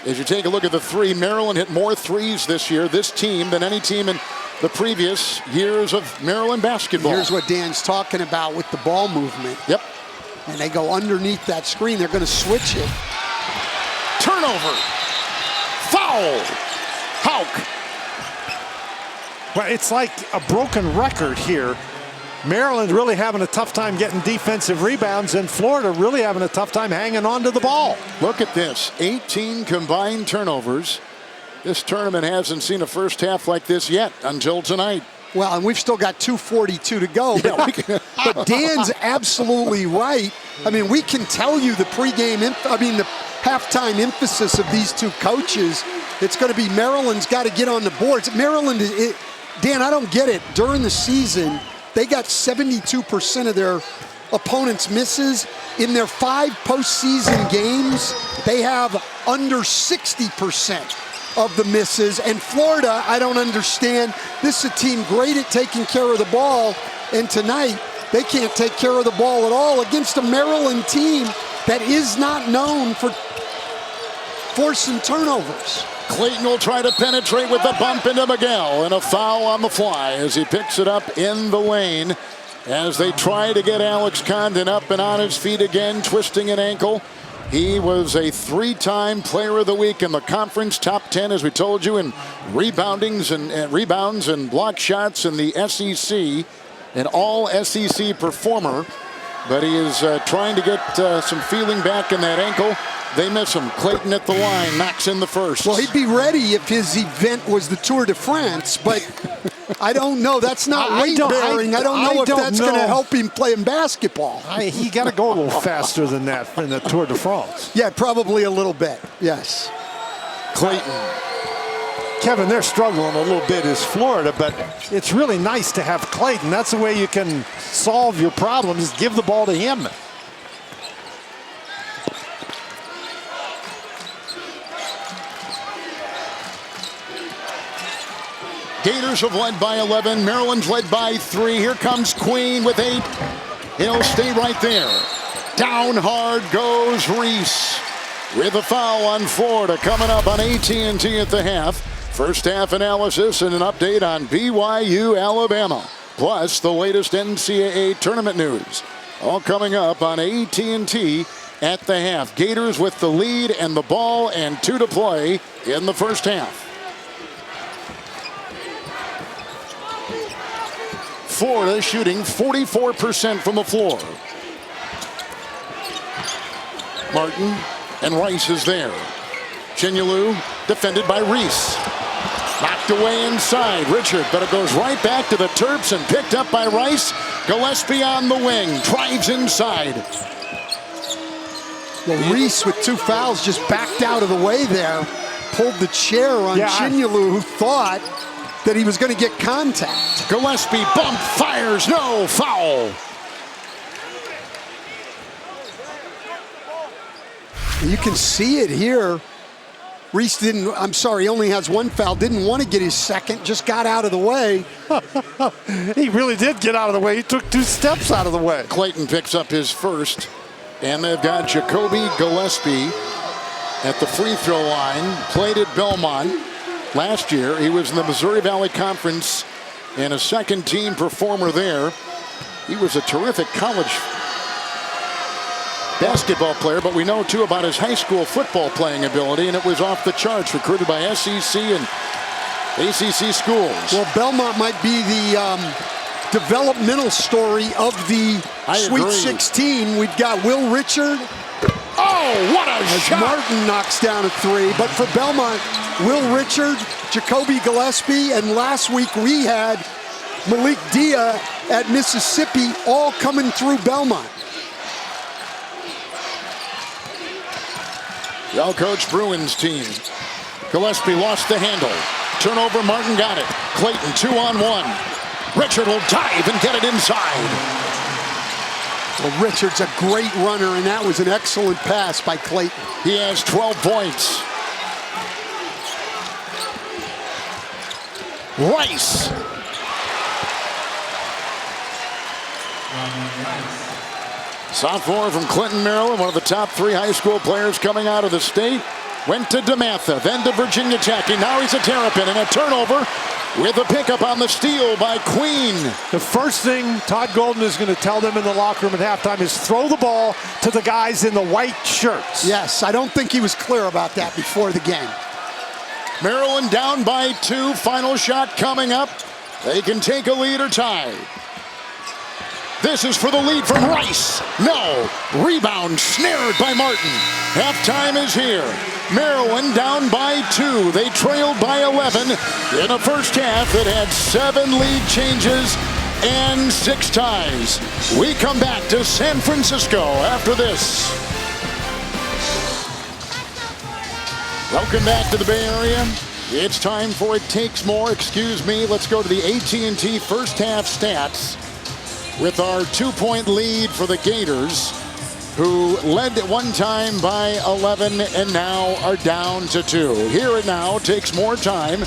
Speaker 1: As you take a look at the 3, Maryland hit more 3s this year, this team, than any team in the previous years of Maryland basketball.
Speaker 2: Here's what Dan's talking about with the ball movement.
Speaker 1: Yep.
Speaker 2: And they go underneath that screen. They're going to switch it.
Speaker 1: Turnover. Foul. Hauk.
Speaker 3: Well, it's like a broken record here. Maryland really having a tough time getting defensive rebounds, and Florida really having a tough time hanging on to the ball.
Speaker 1: Look at this. 18 combined turnovers. This tournament hasn't seen a first half like this yet until tonight.
Speaker 2: Well, and we've still got 2:42 to go. But Dan's absolutely right. I mean, we can tell you the the halftime emphasis of these two coaches. It's going to be Maryland's got to get on the boards. Maryland, Dan, I don't get it. During the season, they got 72% of their opponents' misses. In their 5 postseason games, they have under 60% of the misses. And Florida, I don't understand. This is a team great at taking care of the ball. And tonight, they can't take care of the ball at all against a Maryland team that is not known for forcing turnovers.
Speaker 1: Clayton will try to penetrate with the bump into Miguel, and a foul on the fly as he picks it up in the lane as they try to get Alex Condon up and on his feet again, twisting an ankle. He was a 3-time player of the week in the conference, top 10, as we told you, in rebounds and block shots in the SEC, an all SEC performer. But he is trying to get some feeling back in that ankle. They miss him. Clayton at the line, knocks in the first.
Speaker 2: Well, he'd be ready if his event was the Tour de France, but I don't know. That's not weight bearing. I don't know if that's going to help him playing basketball.
Speaker 3: He got to go a little faster than that in the Tour de France.
Speaker 2: Yeah, probably a little bit. Yes.
Speaker 1: Clayton.
Speaker 3: Kevin, they're struggling a little bit as Florida, but it's really nice to have Clayton. That's the way you can solve your problems, give the ball to him.
Speaker 1: Gators have led by 11. Maryland's led by 3. Here comes Queen with 8. He'll stay right there. Down hard goes Reese with a foul on Florida coming up on AT&T at the half. First half analysis and an update on BYU, Alabama. Plus the latest NCAA tournament news. All coming up on AT&T at the half. Gators with the lead and the ball and 2 to play in the first half. Florida shooting 44% from the floor. Martin and Rice is there. Chinyelu defended by Reese. Knocked away inside. Richard, but it goes right back to the Terps and picked up by Rice. Gillespie on the wing. Drives inside.
Speaker 2: Well, Reese with 2 fouls just backed out of the way there. Pulled the chair on Chinyelu, who thought that he was going to get contact.
Speaker 1: Gillespie bump, fires, no foul.
Speaker 2: You can see it here. Reese didn't, I'm sorry, he only has 1 foul. Didn't want to get his second, just got out of the way.
Speaker 3: He really did get out of the way. He took 2 steps out of the way.
Speaker 1: Clayton picks up his first, and they've got Jacoby Gillespie at the free throw line. Played at Belmont last year. He was in the Missouri Valley Conference and a second-team performer there. He was a terrific college basketball player, but we know too about his high school football playing ability, and it was off the charts. Recruited by SEC and ACC schools.
Speaker 2: Well, Belmont might be the developmental story of the Sweet 16. We've got Will Richard.
Speaker 1: Oh, what a shot!
Speaker 2: Martin knocks down a 3, but for Belmont, Will Richard, Jacoby Gillespie, and last week we had Malik Dia at Mississippi, all coming through Belmont.
Speaker 1: Well-coached Bruins team. Gillespie lost the handle. Turnover, Martin got it. Clayton 2-on-1. Richard will dive and get it inside.
Speaker 2: Well, Richard's a great runner, and that was an excellent pass by Clayton.
Speaker 1: He has 12 points. Rice. Sophomore from Clinton, Maryland, one of the top 3 high school players coming out of the state. Went to DeMatha, then to Virginia Tech, and now he's a Terrapin, and a turnover with a pickup on the steal by Queen.
Speaker 3: The first thing Todd Golden is going to tell them in the locker room at halftime is throw the ball to the guys in the white shirts.
Speaker 2: Yes, I don't think he was clear about that before the game.
Speaker 1: Maryland down by 2. Final shot coming up. They can take a lead or tie. This is for the lead from Rice. No. Rebound snared by Martin. Halftime is here. Maryland down by 2. They trailed by 11 in a first half that had 7 lead changes and 6 ties. We come back to San Francisco after this. Welcome back to the Bay Area. It's time for It Takes More. Excuse me. Let's go to the AT&T first half stats with our 2-point lead for the Gators, who led at one time by 11 and now are down to 2. Here it now takes more time.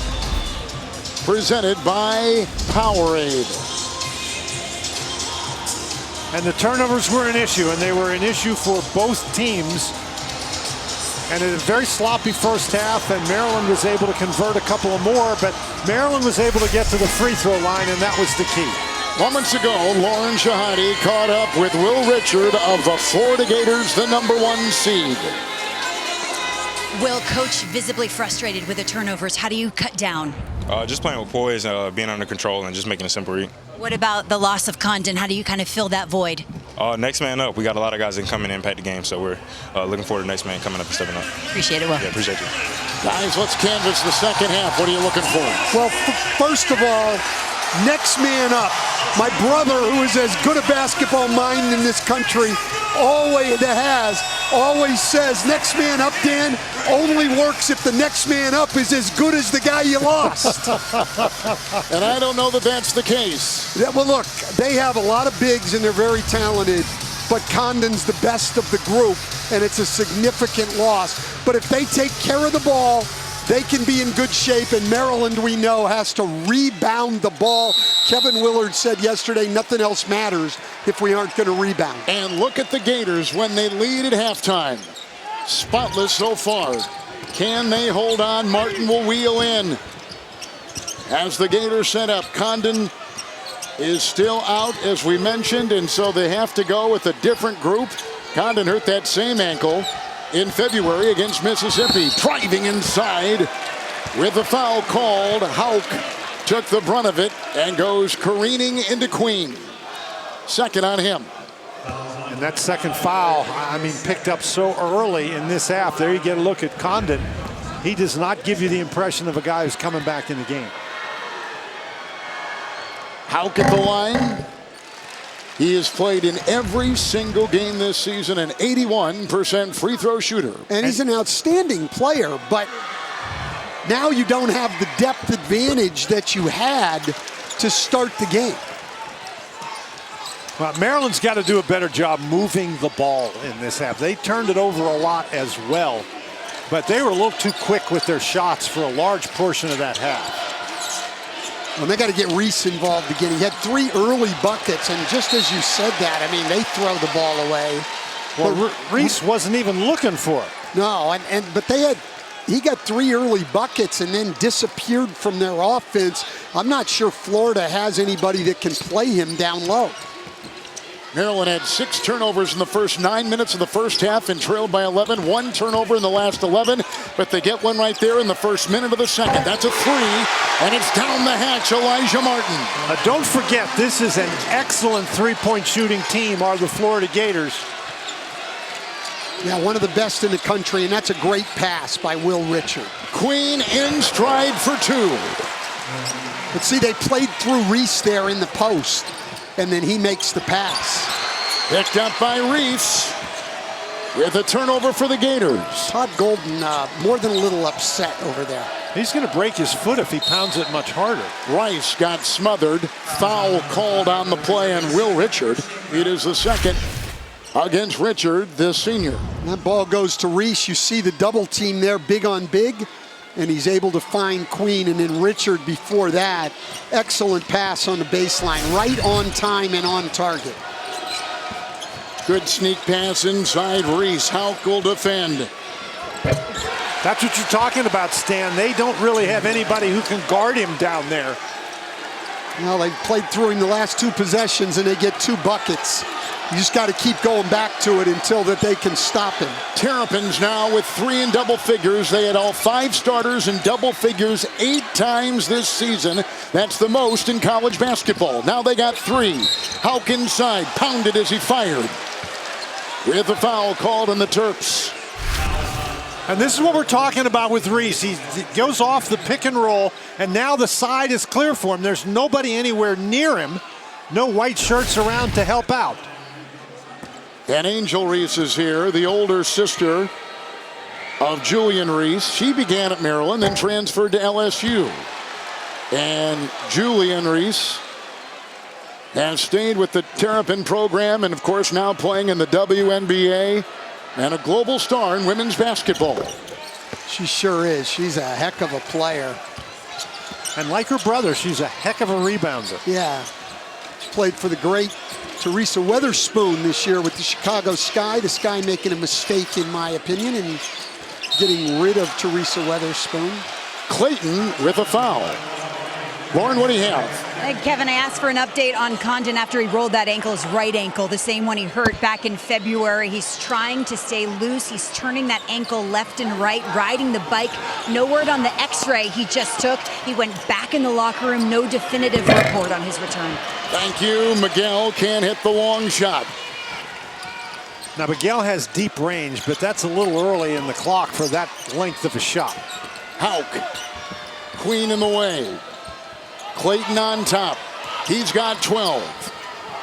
Speaker 1: Presented by Powerade.
Speaker 3: And the turnovers were an issue, and they were an issue for both teams. And in a very sloppy first half, and Maryland was able to convert a couple of more, but Maryland was able to get to the free throw line, and that was the key.
Speaker 1: Moments ago, Lauren Shahadi caught up with Will Richard of the Florida Gators, the #1 seed.
Speaker 4: Will, coach visibly frustrated with the turnovers. How do you cut down?
Speaker 7: Just playing with poise, being under control, and just making a simple read.
Speaker 4: What about the loss of Condon? How do you kind of fill that void?
Speaker 7: Next man up. We got a lot of guys that come in and impact the game, so we're looking forward to the next man coming up and stepping up.
Speaker 4: Appreciate it, Will.
Speaker 7: Yeah, appreciate you.
Speaker 1: Guys, let's canvass the second half. What are you looking for?
Speaker 2: Well, first of all, next man up. My brother, who is as good a basketball mind in this country, always says next man up, Dan, only works if the next man up is as good as the guy you lost.
Speaker 1: And I don't know that that's the case.
Speaker 2: Yeah, well, look, they have a lot of bigs and they're very talented, but Condon's the best of the group, and it's a significant loss. But if they take care of the ball, they can be in good shape, and Maryland, we know, has to rebound the ball. Kevin Willard said yesterday, nothing else matters if we aren't going to rebound.
Speaker 1: And look at the Gators when they lead at halftime. Spotless so far. Can they hold on? Martin will wheel in. As the Gators set up, Condon is still out, as we mentioned, and so they have to go with a different group. Condon hurt that same ankle in February against Mississippi. Driving inside with the foul called. Hauk took the brunt of it and goes careening into Queen. Second on him.
Speaker 3: And that second foul, I mean, picked up so early in this half. There you get a look at Condon. He does not give you the impression of a guy who's coming back in the game.
Speaker 1: Hauk at the line. He has played in every single game this season, an 81% free throw shooter.
Speaker 2: And he's an outstanding player, but now you don't have the depth advantage that you had to start the game.
Speaker 3: Well, Maryland's got to do a better job moving the ball in this half. They turned it over a lot as well, but they were a little too quick with their shots for a large portion of that half.
Speaker 2: Well, they got to get Reese involved again. He had 3 early buckets, and just as you said that, I mean, they throw the ball away.
Speaker 3: Well, Reese wasn't even looking for it.
Speaker 2: No, but he got 3 early buckets and then disappeared from their offense. I'm not sure Florida has anybody that can play him down low.
Speaker 1: Maryland had 6 turnovers in the first 9 minutes of the first half and trailed by 11. 1 turnover in the last 11, but they get one right there in the first minute of the second. That's a 3, and it's down the hatch, Elijah Martin.
Speaker 3: Don't forget, this is an excellent three-point shooting team, are the Florida Gators.
Speaker 2: Yeah, one of the best in the country, and that's a great pass by Will Richard.
Speaker 1: Queen in stride for 2.
Speaker 2: But see, they played through Reese there in the post, and then he makes the pass.
Speaker 1: Picked up by Reese with a turnover for the Gators.
Speaker 2: Todd Golden more than a little upset over there.
Speaker 3: He's going to break his foot if he pounds it much harder.
Speaker 1: Rice got smothered. Foul called on the play on Will Richard. It is the second against Richard, the senior.
Speaker 2: That ball goes to Reese. You see the double team there, big on big, and he's able to find Queen. And then Richard before that, excellent pass on the baseline, right on time and on target.
Speaker 1: Good sneak pass inside Reese. Hauk will defend.
Speaker 3: That's what you're talking about, Stan. They don't really have anybody who can guard him down there.
Speaker 2: Well, they've played through him the last 2 possessions, and they get 2 buckets. You just got to keep going back to it until that they can stop him.
Speaker 1: Terrapins now with 3 in double figures. They had all 5 starters in double figures 8 times this season. That's the most in college basketball. Now they got 3. Hauk inside, pounded as he fired. With the foul called on the Terps.
Speaker 3: And this is what we're talking about with Reese. He goes off the pick and roll, and now the side is clear for him. There's nobody anywhere near him. No white shirts around to help out.
Speaker 1: And Angel Reese is here, the older sister of Julian Reese. She began at Maryland, then transferred to LSU. And Julian Reese has stayed with the Terrapin program and, of course, now playing in the WNBA and a global star in women's basketball.
Speaker 2: She sure is. She's a heck of a player.
Speaker 3: And like her brother, she's a heck of a rebounder.
Speaker 2: Yeah. She played for the great Teresa Weatherspoon this year with the Chicago Sky. The Sky making a mistake, in my opinion, in getting rid of Teresa Weatherspoon.
Speaker 1: Clayton with a foul. Lauren, what do you have?
Speaker 4: Kevin, I asked for an update on Condon after he rolled that ankle, his right ankle, the same one he hurt back in February. He's trying to stay loose. He's turning that ankle left and right, riding the bike. No word on the x-ray he just took. He went back in the locker room. No definitive report on his return.
Speaker 1: Thank you. Miguel can't hit the long shot.
Speaker 3: Now, Miguel has deep range, but that's a little early in the clock for that length of a shot.
Speaker 1: Hauk. Queen in the way. Clayton on top. He's got 12.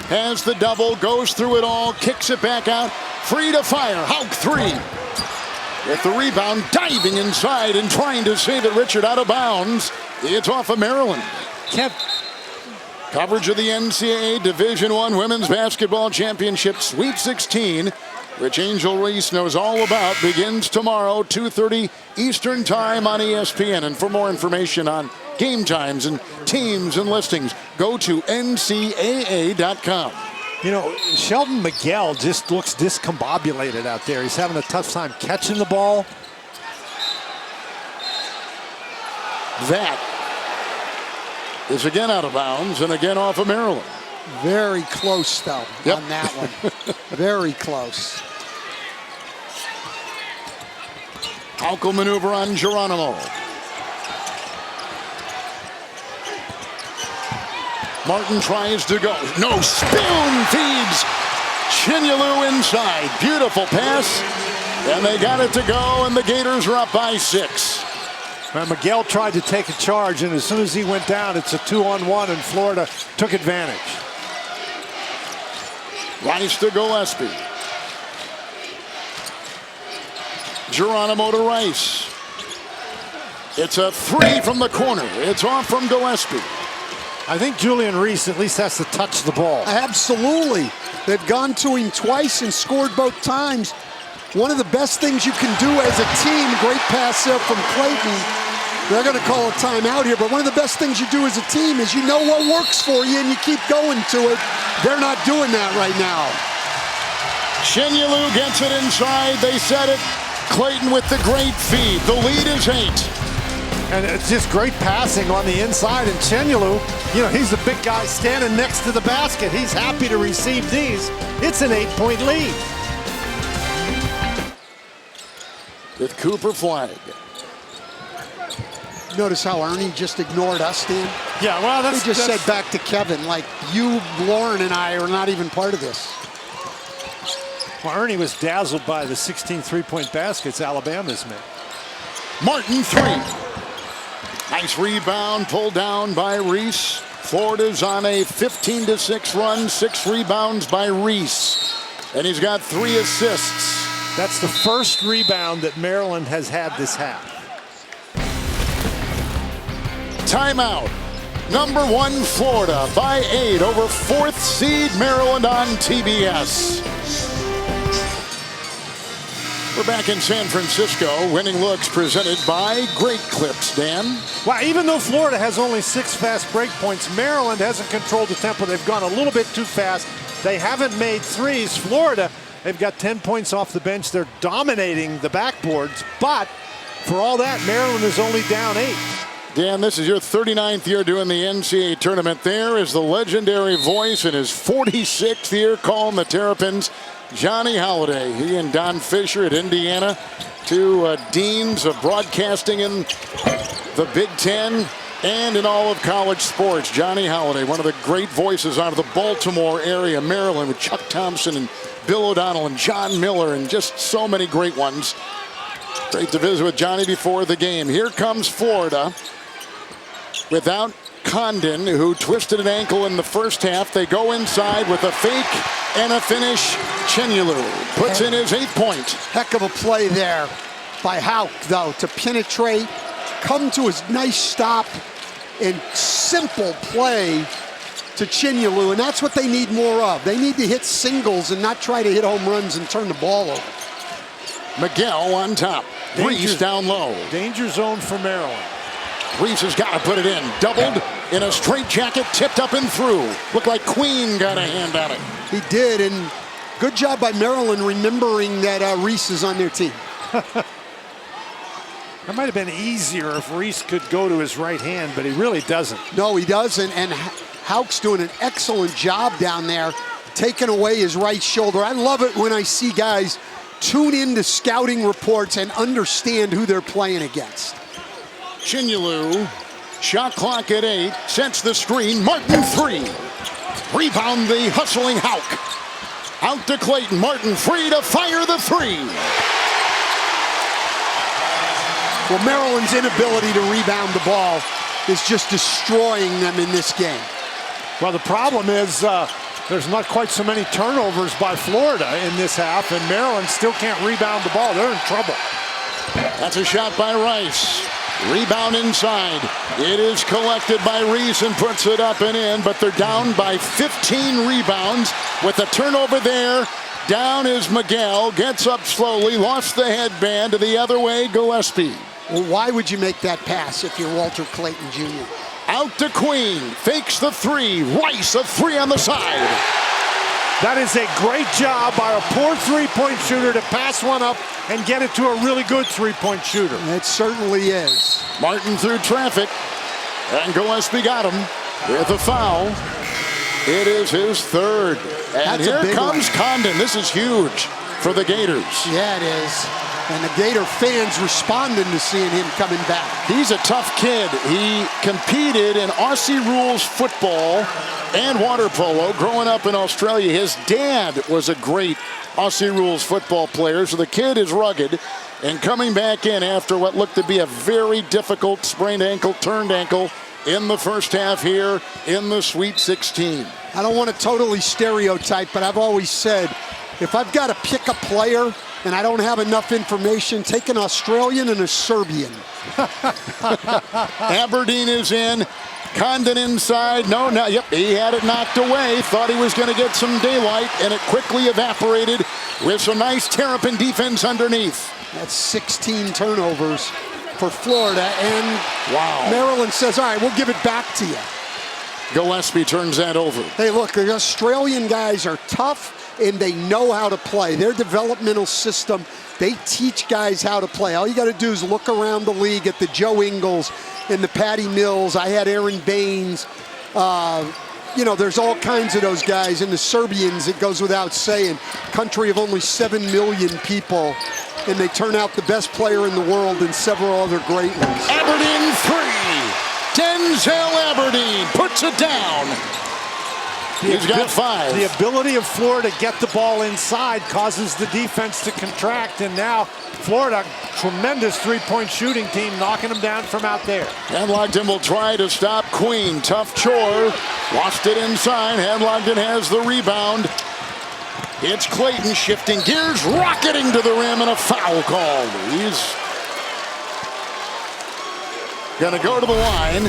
Speaker 1: Has the double, goes through it all, kicks it back out. Free to fire. Hauk 3. With the rebound, diving inside and trying to save it. Richard out of bounds. It's off of Maryland. Coverage of the NCAA Division I Women's Basketball Championship Sweet 16, which Angel Reese knows all about, begins tomorrow, 2:30 Eastern Time on ESPN. And for more information on game times and teams and listings, go to ncaa.com.
Speaker 3: You know, Sheldon Miguel just looks discombobulated out there. He's having a tough time catching the ball.
Speaker 1: That is again out of bounds and again off of Maryland.
Speaker 2: Very close, though, on that one. Very close.
Speaker 1: Hauk will maneuver on Geronimo. Martin tries to go. No, spoon feeds Chinyelu inside. Beautiful pass. And they got it to go, and the Gators are up by 6.
Speaker 3: Well, Miguel tried to take a charge, and as soon as he went down, it's a 2-on-1, and Florida took advantage.
Speaker 1: Rice to Gillespie. Geronimo to Rice. It's a 3 from the corner. It's off from Gillespie.
Speaker 3: I think Julian Reese at least has to touch the ball.
Speaker 2: Absolutely. They've gone to him twice and scored both times. One of the best things you can do as a team, great pass there from Clayton. They're going to call a timeout here, but one of the best things you do as a team is you know what works for you and you keep going to it. They're not doing that right now.
Speaker 1: Chinyelu gets it inside. They set it. Clayton with the great feed. The lead is 8.
Speaker 3: And it's just great passing on the inside. And Chinyelu, you know, he's the big guy standing next to the basket. He's happy to receive these. It's an 8-point lead.
Speaker 1: With Cooper flag.
Speaker 2: Notice how Ernie just ignored us, Dan?
Speaker 3: Yeah, well,
Speaker 2: He just said back to Kevin, like, you, Lauren, and I are not even part of this.
Speaker 3: Well, Ernie was dazzled by the 16 three-point baskets Alabama's made.
Speaker 1: Martin 3. Nice rebound pulled down by Reese. Florida's on a 15-6 run. 6 rebounds by Reese. And he's got 3 assists.
Speaker 3: That's the first rebound that Maryland has had this half.
Speaker 1: Timeout. Number 1 Florida by 8 over 4th seed Maryland on TBS. We're back in San Francisco. Winning Looks presented by Great Clips, Dan.
Speaker 3: Well, even though Florida has only 6 fast break points, Maryland hasn't controlled the tempo. They've gone a little bit too fast. They haven't made threes. Florida, they've got 10 points off the bench. They're dominating the backboards. But for all that, Maryland is only down 8.
Speaker 1: Dan, this is your 39th year doing the NCAA tournament. There is the legendary voice in his 46th year calling the Terrapins, Johnny Holiday. He and Don Fisher at Indiana, 2 deans of broadcasting in the Big Ten and in all of college sports. Johnny Holiday, one of the great voices out of the Baltimore area, Maryland, with Chuck Thompson and Bill O'Donnell and John Miller and just so many great ones. Great to visit with Johnny before the game. Here comes Florida without Condon, who twisted an ankle in the first half. They go inside with a fake and a finish. Chinyelu puts in his 8th point.
Speaker 2: Heck of a play there by Hauk, though, to penetrate, come to his nice stop, and simple play to Chinyelu, and that's what they need more of. They need to hit singles and not try to hit home runs and turn the ball over.
Speaker 1: Miguel on top. Reese down low.
Speaker 3: Danger zone for Maryland.
Speaker 1: Reese has got to put it in. Doubled in a straight jacket, tipped up and through. Looked like Queen got a hand on it.
Speaker 2: He did, and good job by Maryland remembering that Reese is on their team.
Speaker 3: That might have been easier if Reese could go to his right hand, but he really doesn't.
Speaker 2: No, he doesn't, and Hauk's doing an excellent job down there, taking away his right shoulder. I love it when I see guys tune into scouting reports and understand who they're playing against.
Speaker 1: Chinyelu, shot clock at 8, sets the screen. Martin 3. Rebound the hustling Hauk. Out to Clayton. Martin free to fire the 3.
Speaker 2: Well, Maryland's inability to rebound the ball is just destroying them in this game.
Speaker 3: Well, the problem is there's not quite so many turnovers by Florida in this half, and Maryland still can't rebound the ball. They're in trouble.
Speaker 1: That's a shot by Rice. Rebound inside. It is collected by Reese and puts it up and in, but they're down by 15 rebounds with a turnover there. Down is Miguel, gets up slowly, lost the headband to the other way, Gillespie.
Speaker 2: Well, why would you make that pass if you're Walter Clayton Jr.?
Speaker 1: Out to Queen, fakes the 3. Rice, a 3 on the side.
Speaker 3: That is a great job by a poor three-point shooter to pass one up and get it to a really good three-point shooter.
Speaker 2: It certainly is.
Speaker 1: Martin through traffic, and Gillespie got him with a foul. It is his 3rd. And
Speaker 2: That's
Speaker 1: here comes Condon. This is huge for the Gators.
Speaker 2: Yeah, it is. And the Gator fans responding to seeing him coming back.
Speaker 1: He's a tough kid. He competed in Aussie rules football and water polo growing up in Australia. His dad was a great Aussie rules football player, so the kid is rugged. And coming back in after what looked to be a very difficult sprained ankle, turned ankle in the first half here in the Sweet 16.
Speaker 2: I don't want to totally stereotype, but I've always said, if I've got to pick a player and I don't have enough information, take an Australian and a Serbian.
Speaker 1: Aberdeen is in. Condon inside. No, yep, he had it knocked away. Thought he was going to get some daylight, and it quickly evaporated with some nice Terrapin defense underneath.
Speaker 2: That's 16 turnovers for Florida, and
Speaker 1: wow.
Speaker 2: Maryland says, all right, we'll give it back to you.
Speaker 1: Gillespie turns that over.
Speaker 2: Hey, look, the Australian guys are tough, and they know how to play. Their developmental system, they teach guys how to play. All you got to do is look around the league at the Joe Ingles and the Patty Mills. I had Aaron Baines. You know, there's all kinds of those guys. And the Serbians, it goes without saying, country of only 7 million people, and they turn out the best player in the world and several other great ones.
Speaker 1: Aberdeen 3. Denzel Aberdeen puts it down. He's got 5.
Speaker 3: The ability of Florida to get the ball inside causes the defense to contract, and now Florida, tremendous three-point shooting team, knocking them down from out there.
Speaker 1: Hadlogden will try to stop Queen. Tough chore. Lost it inside. Hadlogden has the rebound. It's Clayton shifting gears, rocketing to the rim, and a foul called. He's going to go to the line.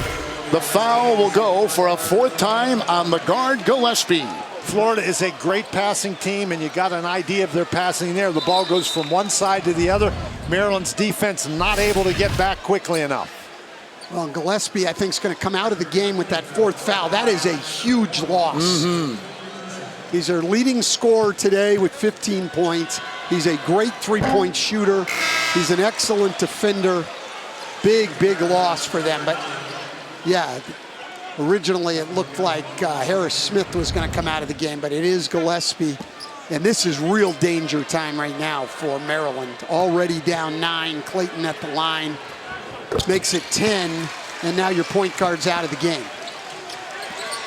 Speaker 1: The foul will go for a 4th time on the guard, Gillespie.
Speaker 3: Florida is a great passing team, and you got an idea of their passing there. The ball goes from one side to the other. Maryland's defense not able to get back quickly enough.
Speaker 2: Well, Gillespie, I think, is going to come out of the game with that 4th foul. That is a huge loss. He's their leading scorer today with 15 points. He's a great three-point shooter. He's an excellent defender. Big, big loss for them. But, yeah, originally it looked like Harris Smith was going to come out of the game, but it is Gillespie. And this is real danger time right now for Maryland. Already down 9. Clayton at the line makes it 10, and now your point guard's out of the game.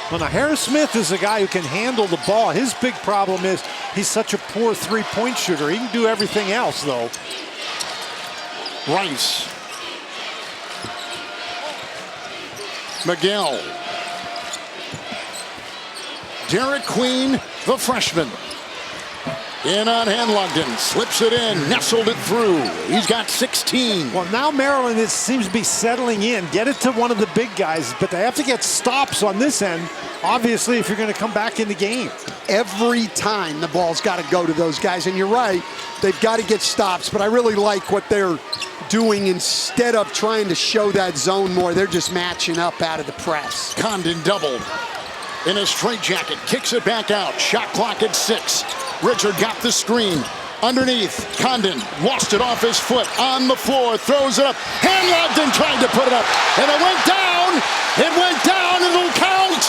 Speaker 3: Well, now Harris Smith is a guy who can handle the ball. His big problem is he's such a poor three-point shooter. He can do everything else, though.
Speaker 1: Rice. Miguel. Derek Queen, the freshman. In on Hadlogden, slips it in, nestled it through. He's got 16.
Speaker 3: Well, now Maryland seems to be settling in. Get it to one of the big guys, but they have to get stops on this end, obviously, if you're going to come back in the game.
Speaker 2: Every time the ball's got to go to those guys, and you're right, they've got to get stops, but I really like what they're doing. Instead of trying to show that zone more, they're just matching up out of the press.
Speaker 1: Condon doubled in a straitjacket, kicks it back out. Shot clock at 6. Richard got the screen. Underneath, Condon lost it off his foot. On the floor, throws it up. Hadlogden tried to put it up, and it went down. It went down, and it'll count.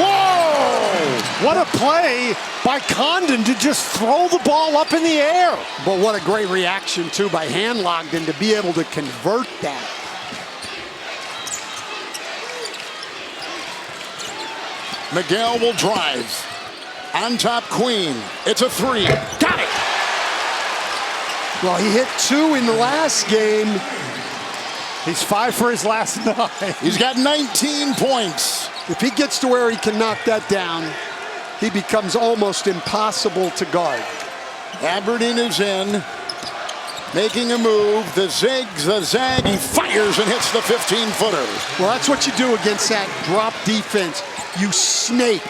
Speaker 1: Whoa!
Speaker 3: What a play by Condon to just throw the ball up in the air.
Speaker 2: But what a great reaction, too, by Hadlogden to be able to convert that.
Speaker 1: Miguel will drive. On top, Queen. It's a 3. Got it!
Speaker 2: Well, he hit 2 in the last game.
Speaker 3: He's 5 for his last 9.
Speaker 1: He's got 19 points.
Speaker 2: If he gets to where he can knock that down, he becomes almost impossible to guard.
Speaker 1: Aberdeen is in, making a move. The zag, he fires and hits the 15-footer.
Speaker 2: Well, that's what you do against that drop defense. You snake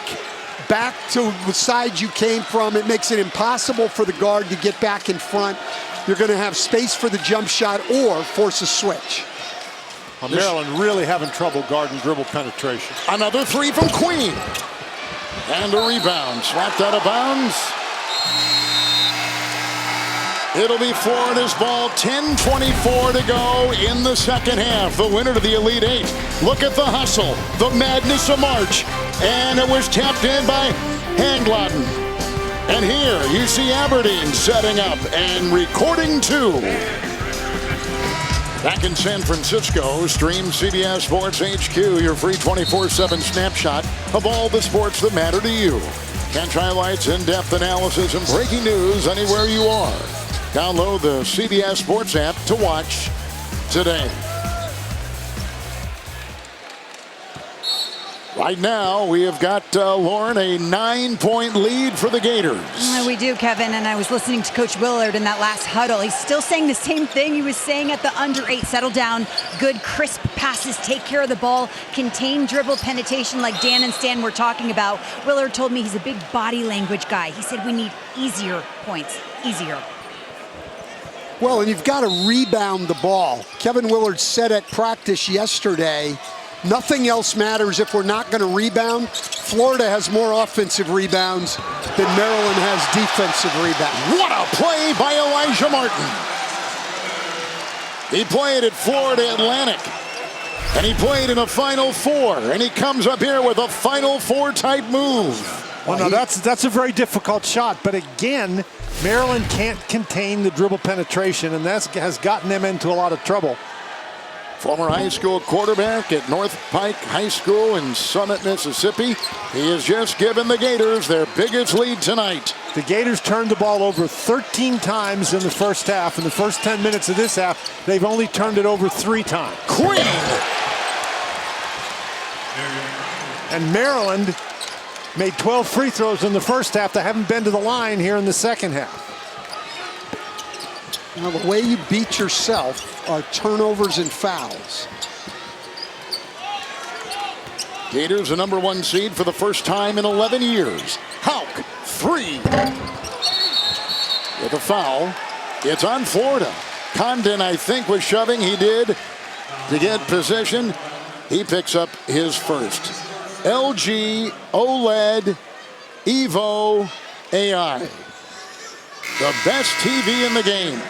Speaker 2: back to the side you came from. It makes it impossible for the guard to get back in front. You're going to have space for the jump shot or force a switch.
Speaker 3: Well, Maryland really having trouble guarding dribble penetration.
Speaker 1: Another 3 from Queen. And a rebound. Slapped out of bounds. It'll be Florida's ball. 10:24 to go in the second half. The winner to the Elite Eight. Look at the hustle, the madness of March. And it was tapped in by Hadlogden. And here you see Aberdeen setting up and recording too. Back in San Francisco, stream CBS Sports HQ, your free 24/7 snapshot of all the sports that matter to you. Catch highlights, in-depth analysis, and breaking news anywhere you are. Download the CBS Sports app to watch today. Right now, we have got, Lauren, a 9-point lead for the Gators.
Speaker 4: We do, Kevin, and I was listening to Coach Willard in that last huddle. He's still saying the same thing he was saying at the under-8. Settle down, good, crisp passes, take care of the ball, contain dribble penetration like Dan and Stan were talking about. Willard told me he's a big body language guy. He said we need easier points, easier.
Speaker 2: Well, and you've got to rebound the ball. Kevin Willard said at practice yesterday, nothing else matters if we're not going to rebound. Florida has more offensive rebounds than Maryland has defensive rebounds.
Speaker 1: What a play by Elijah Martin. He played at Florida Atlantic, and he played in a Final Four, and he comes up here with a Final Four type move.
Speaker 3: Well, no, that's a very difficult shot, but again, Maryland can't contain the dribble penetration, and that has gotten them into a lot of trouble.
Speaker 1: Former high school quarterback at North Pike High School in Summit, Mississippi. He has just given the Gators their biggest lead tonight.
Speaker 3: The Gators turned the ball over 13 times in the first half. In the first 10 minutes of this half, they've only turned it over 3 times.
Speaker 1: Queen!
Speaker 3: And Maryland made 12 free throws in the first half. They haven't been to the line here in the second half.
Speaker 2: Now, the way you beat yourself are turnovers and fouls.
Speaker 1: Gators, the #1 seed for the first time in 11 years. Hauk, 3. With a foul, it's on Florida. Condon, I think, was shoving. He did to get position. He picks up his first. LG, OLED, Evo, AI. The best TV in the game.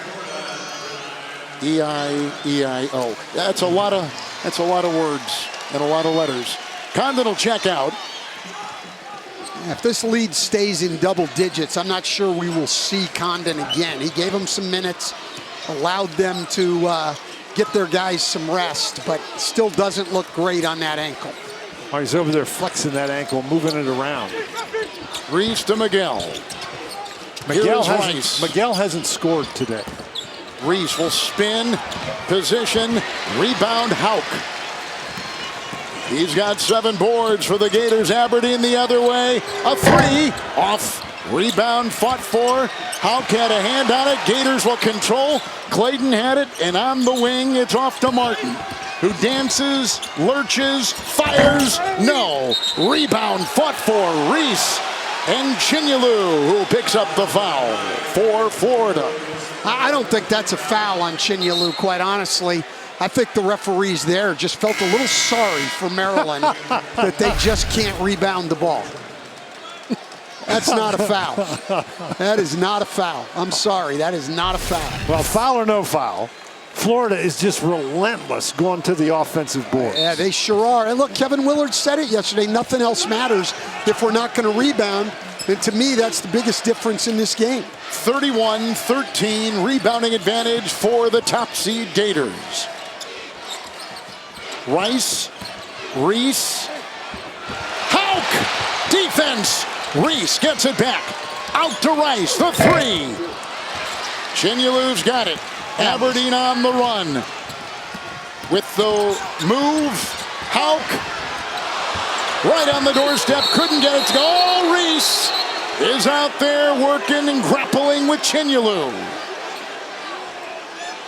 Speaker 1: EIO. That's a lot of words and a lot of letters. Condon will check out.
Speaker 2: If this lead stays in double digits, I'm not sure we will see Condon again. He gave them some minutes, allowed them to get their guys some rest, but still doesn't look great on that ankle.
Speaker 3: Oh, he's over there flexing that ankle, moving it around.
Speaker 1: Reese to Miguel.
Speaker 3: Miguel hasn't scored today.
Speaker 1: Reese will spin, position, rebound, Hauk. He's got 7 boards for the Gators. Aberdeen the other way. A 3 off. Rebound fought for. Hauk had a hand on it. Gators will control. Clayton had it, and on the wing, it's off to Martin, who dances, lurches, fires. No. Rebound fought for Reese. And Chinyelu, who picks up the foul for Florida.
Speaker 2: I don't think that's a foul on Chinyelu, quite honestly. I think the referees there just felt a little sorry for Maryland that they just can't rebound the ball. That's not a foul. That is not a foul. I'm sorry, that is not a foul.
Speaker 3: Well, foul or no foul, Florida is just relentless going to the offensive boards.
Speaker 2: Yeah, they sure are. And look, Kevin Willard said it yesterday, nothing else matters if we're not going to rebound. And to me, that's the biggest difference in this game.
Speaker 1: 31-13 rebounding advantage for the top seed Gators. Rice, Reese, Hauk, defense. Reese gets it back. Out to Rice, the 3. Chinyelu's got it. Aberdeen on the run. With the move, Hauk right on the doorstep, couldn't get it to go. Oh, Reese is out there working and grappling with Chinyelu.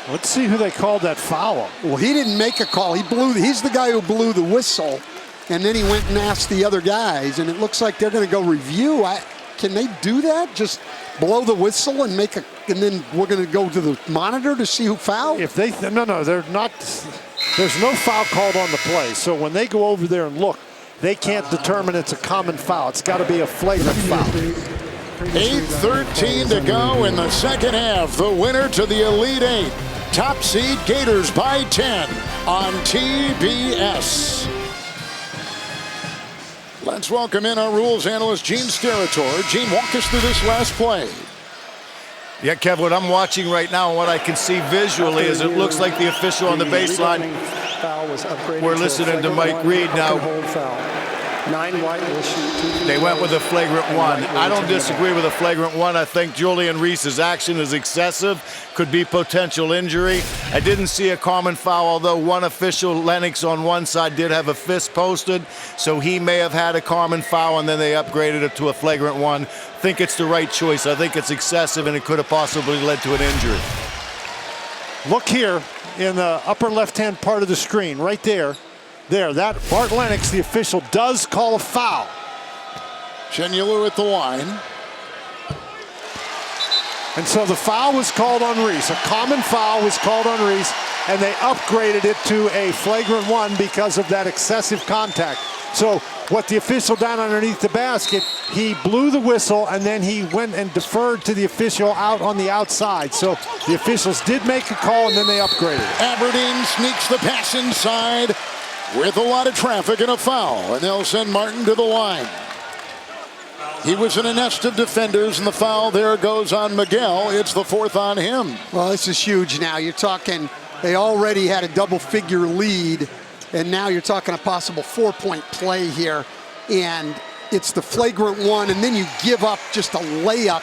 Speaker 3: Let's see who they called that foul on.
Speaker 2: Well, he didn't make a call. He's the guy who blew the whistle, and then he went and asked the other guys, and it looks like they're going to go review. Can they do that? Just blow the whistle and and then we're going to go to the monitor to see who fouled?
Speaker 3: If they no, they're not. There's no foul called on the play. So when they go over there and look, they can't determine it's a common foul. It's got to be a flagrant foul.
Speaker 1: 8:13 to go in the second half. The winner to the Elite Eight. Top seed Gators by 10 on TBS. Let's welcome in our rules analyst, Gene Steratore. Gene, walk us through this last play.
Speaker 8: Yeah, Kev, what I'm watching right now and what I can see visually is it looks like the official on the baseline. We're listening to Mike Reed now.
Speaker 9: 9 white will shoot.
Speaker 8: They went with a flagrant one. I don't disagree with a flagrant one. I think Julian Reese's action is excessive, could be potential injury. I didn't see a common foul, although one official, Lennox on one side, did have a fist posted, so he may have had a common foul and then they upgraded it to a flagrant one. I think it's the right choice. I think it's excessive and it could have possibly led to an injury.
Speaker 3: Look here in the upper left-hand part of the screen, right there. That Bart Lennox, the official, does call a foul.
Speaker 1: Chenyalu at the line.
Speaker 3: And so the foul was called on Reese. A common foul was called on Reese, and they upgraded it to a flagrant one because of that excessive contact. So what the official done underneath the basket, he blew the whistle, and then he went and deferred to the official out on the outside. So the officials did make a call, and then they upgraded.
Speaker 1: Aberdeen sneaks the pass inside with a lot of traffic and a foul, and they'll send Martin to the line. He was in a nest of defenders, and the foul there goes on Miguel. It's the 4th on him.
Speaker 2: Well, this is huge now. You're talking, they already had a double-figure lead, and now you're talking a possible 4-point play here, and it's the flagrant one, and then you give up just a layup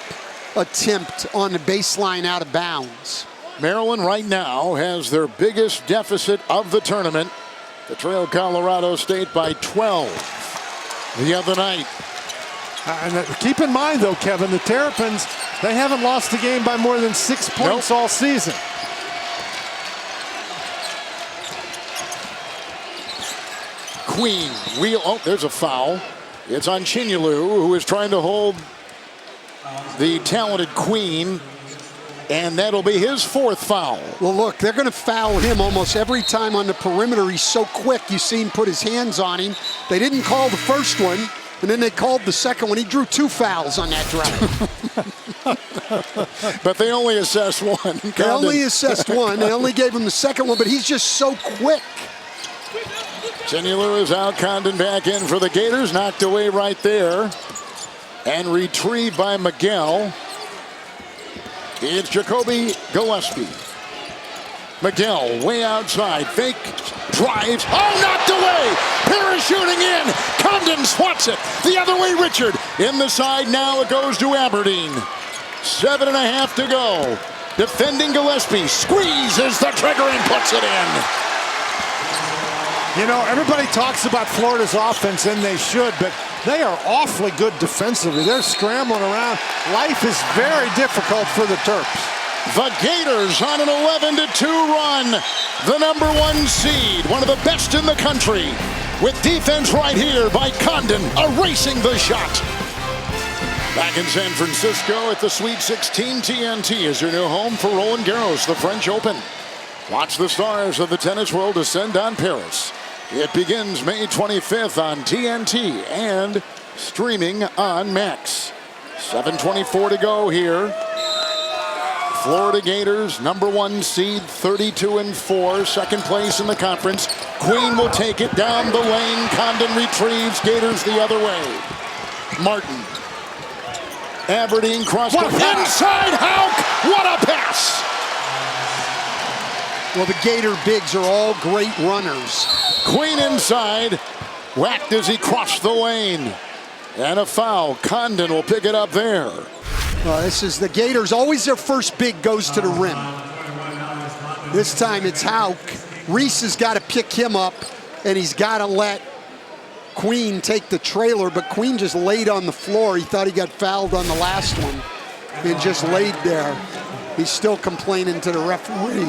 Speaker 2: attempt on the baseline out of bounds.
Speaker 1: Maryland right now has their biggest deficit of the tournament. They trailed Colorado State by 12 the other night.
Speaker 3: And keep in mind, though, Kevin, the Terrapins, they haven't lost a game by more than 6 points all season.
Speaker 1: Queen, oh, there's a foul. It's on Chenyalu, who is trying to hold the talented Queen, and that'll be his 4th foul.
Speaker 2: Well, look, they're going to foul him almost every time on the perimeter. He's so quick. You see him put his hands on him. They didn't call the first one, and then they called the second one. He drew 2 fouls on that drive.
Speaker 1: But they only assessed one.
Speaker 2: They only assessed one. They only gave him the second one, but he's just so quick.
Speaker 1: Chenyalu is out, Condon back in for the Gators, knocked away right there, and retrieved by Miguel. It's Jacoby Gillespie. Miguel way outside, fake, drives, oh, knocked away, parachuting in, Condon swats it, the other way Richard, in the side now it goes to Aberdeen. 7.5 to go, defending Gillespie, squeezes the trigger and puts it in.
Speaker 3: You know, everybody talks about Florida's offense, and they should, but they are awfully good defensively. They're scrambling around. Life is very difficult for the Terps.
Speaker 1: The Gators on an 11-2 run. The #1 seed, one of the best in the country, with defense right here by Condon, erasing the shot. Back in San Francisco at the Sweet 16, TNT is your new home for Roland Garros, the French Open. Watch the stars of the tennis world descend on Paris. It begins May 25th on TNT and streaming on Max. 7:24 to go here. Florida Gators, #1 seed, 32-4, second place in the conference. Queen will take it down the lane. Condon retrieves. Gators the other way. Martin. Aberdeen cross court. Inside Hauk. What a pass!
Speaker 2: Well, the Gator bigs are all great runners.
Speaker 1: Queen inside, whacked as he crossed the lane. And a foul. Condon will pick it up there.
Speaker 2: This is the Gators. Always their first big goes to the rim. This time it's Hauk. Reese has got to pick him up, and he's got to let Queen take the trailer, but Queen just laid on the floor. He thought he got fouled on the last one and just laid there. He's still complaining to the referee.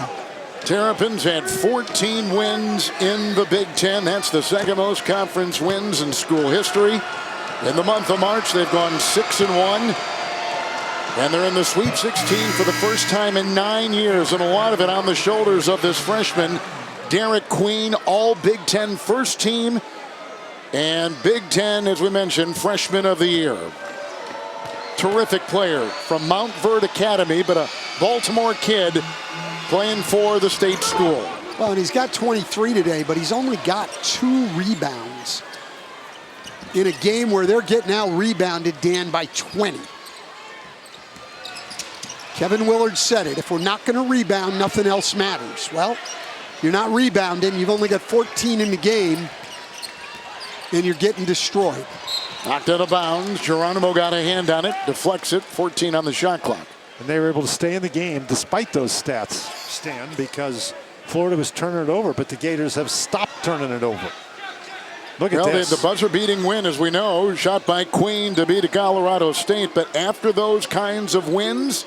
Speaker 1: Terrapins had 14 wins in the Big Ten. That's the second most conference wins in school history. In the month of March, they've gone 6-1. And they're in the Sweet 16 for the first time in 9 years. And a lot of it on the shoulders of this freshman, Derek Queen, all Big Ten first team. And Big Ten, as we mentioned, freshman of the year. Terrific player from Mount Verde Academy, but a Baltimore kid playing for the state school.
Speaker 2: Well, and he's got 23 today, but he's only got 2 rebounds. in a game where they're getting out rebounded, Dan, by 20. Kevin Willard said it, if we're not going to rebound, nothing else matters. Well, you're not rebounding. You've only got 14 in the game, and you're getting destroyed.
Speaker 1: Knocked out of bounds. Geronimo got a hand on it, deflects it, 14 on the shot clock.
Speaker 3: And they were able to stay in the game despite those stats, Stan, because Florida was turning it over, but the Gators have stopped turning it over. Look at this.
Speaker 1: The buzzer-beating win, as we know, shot by Queen to beat Colorado State. But after those kinds of wins,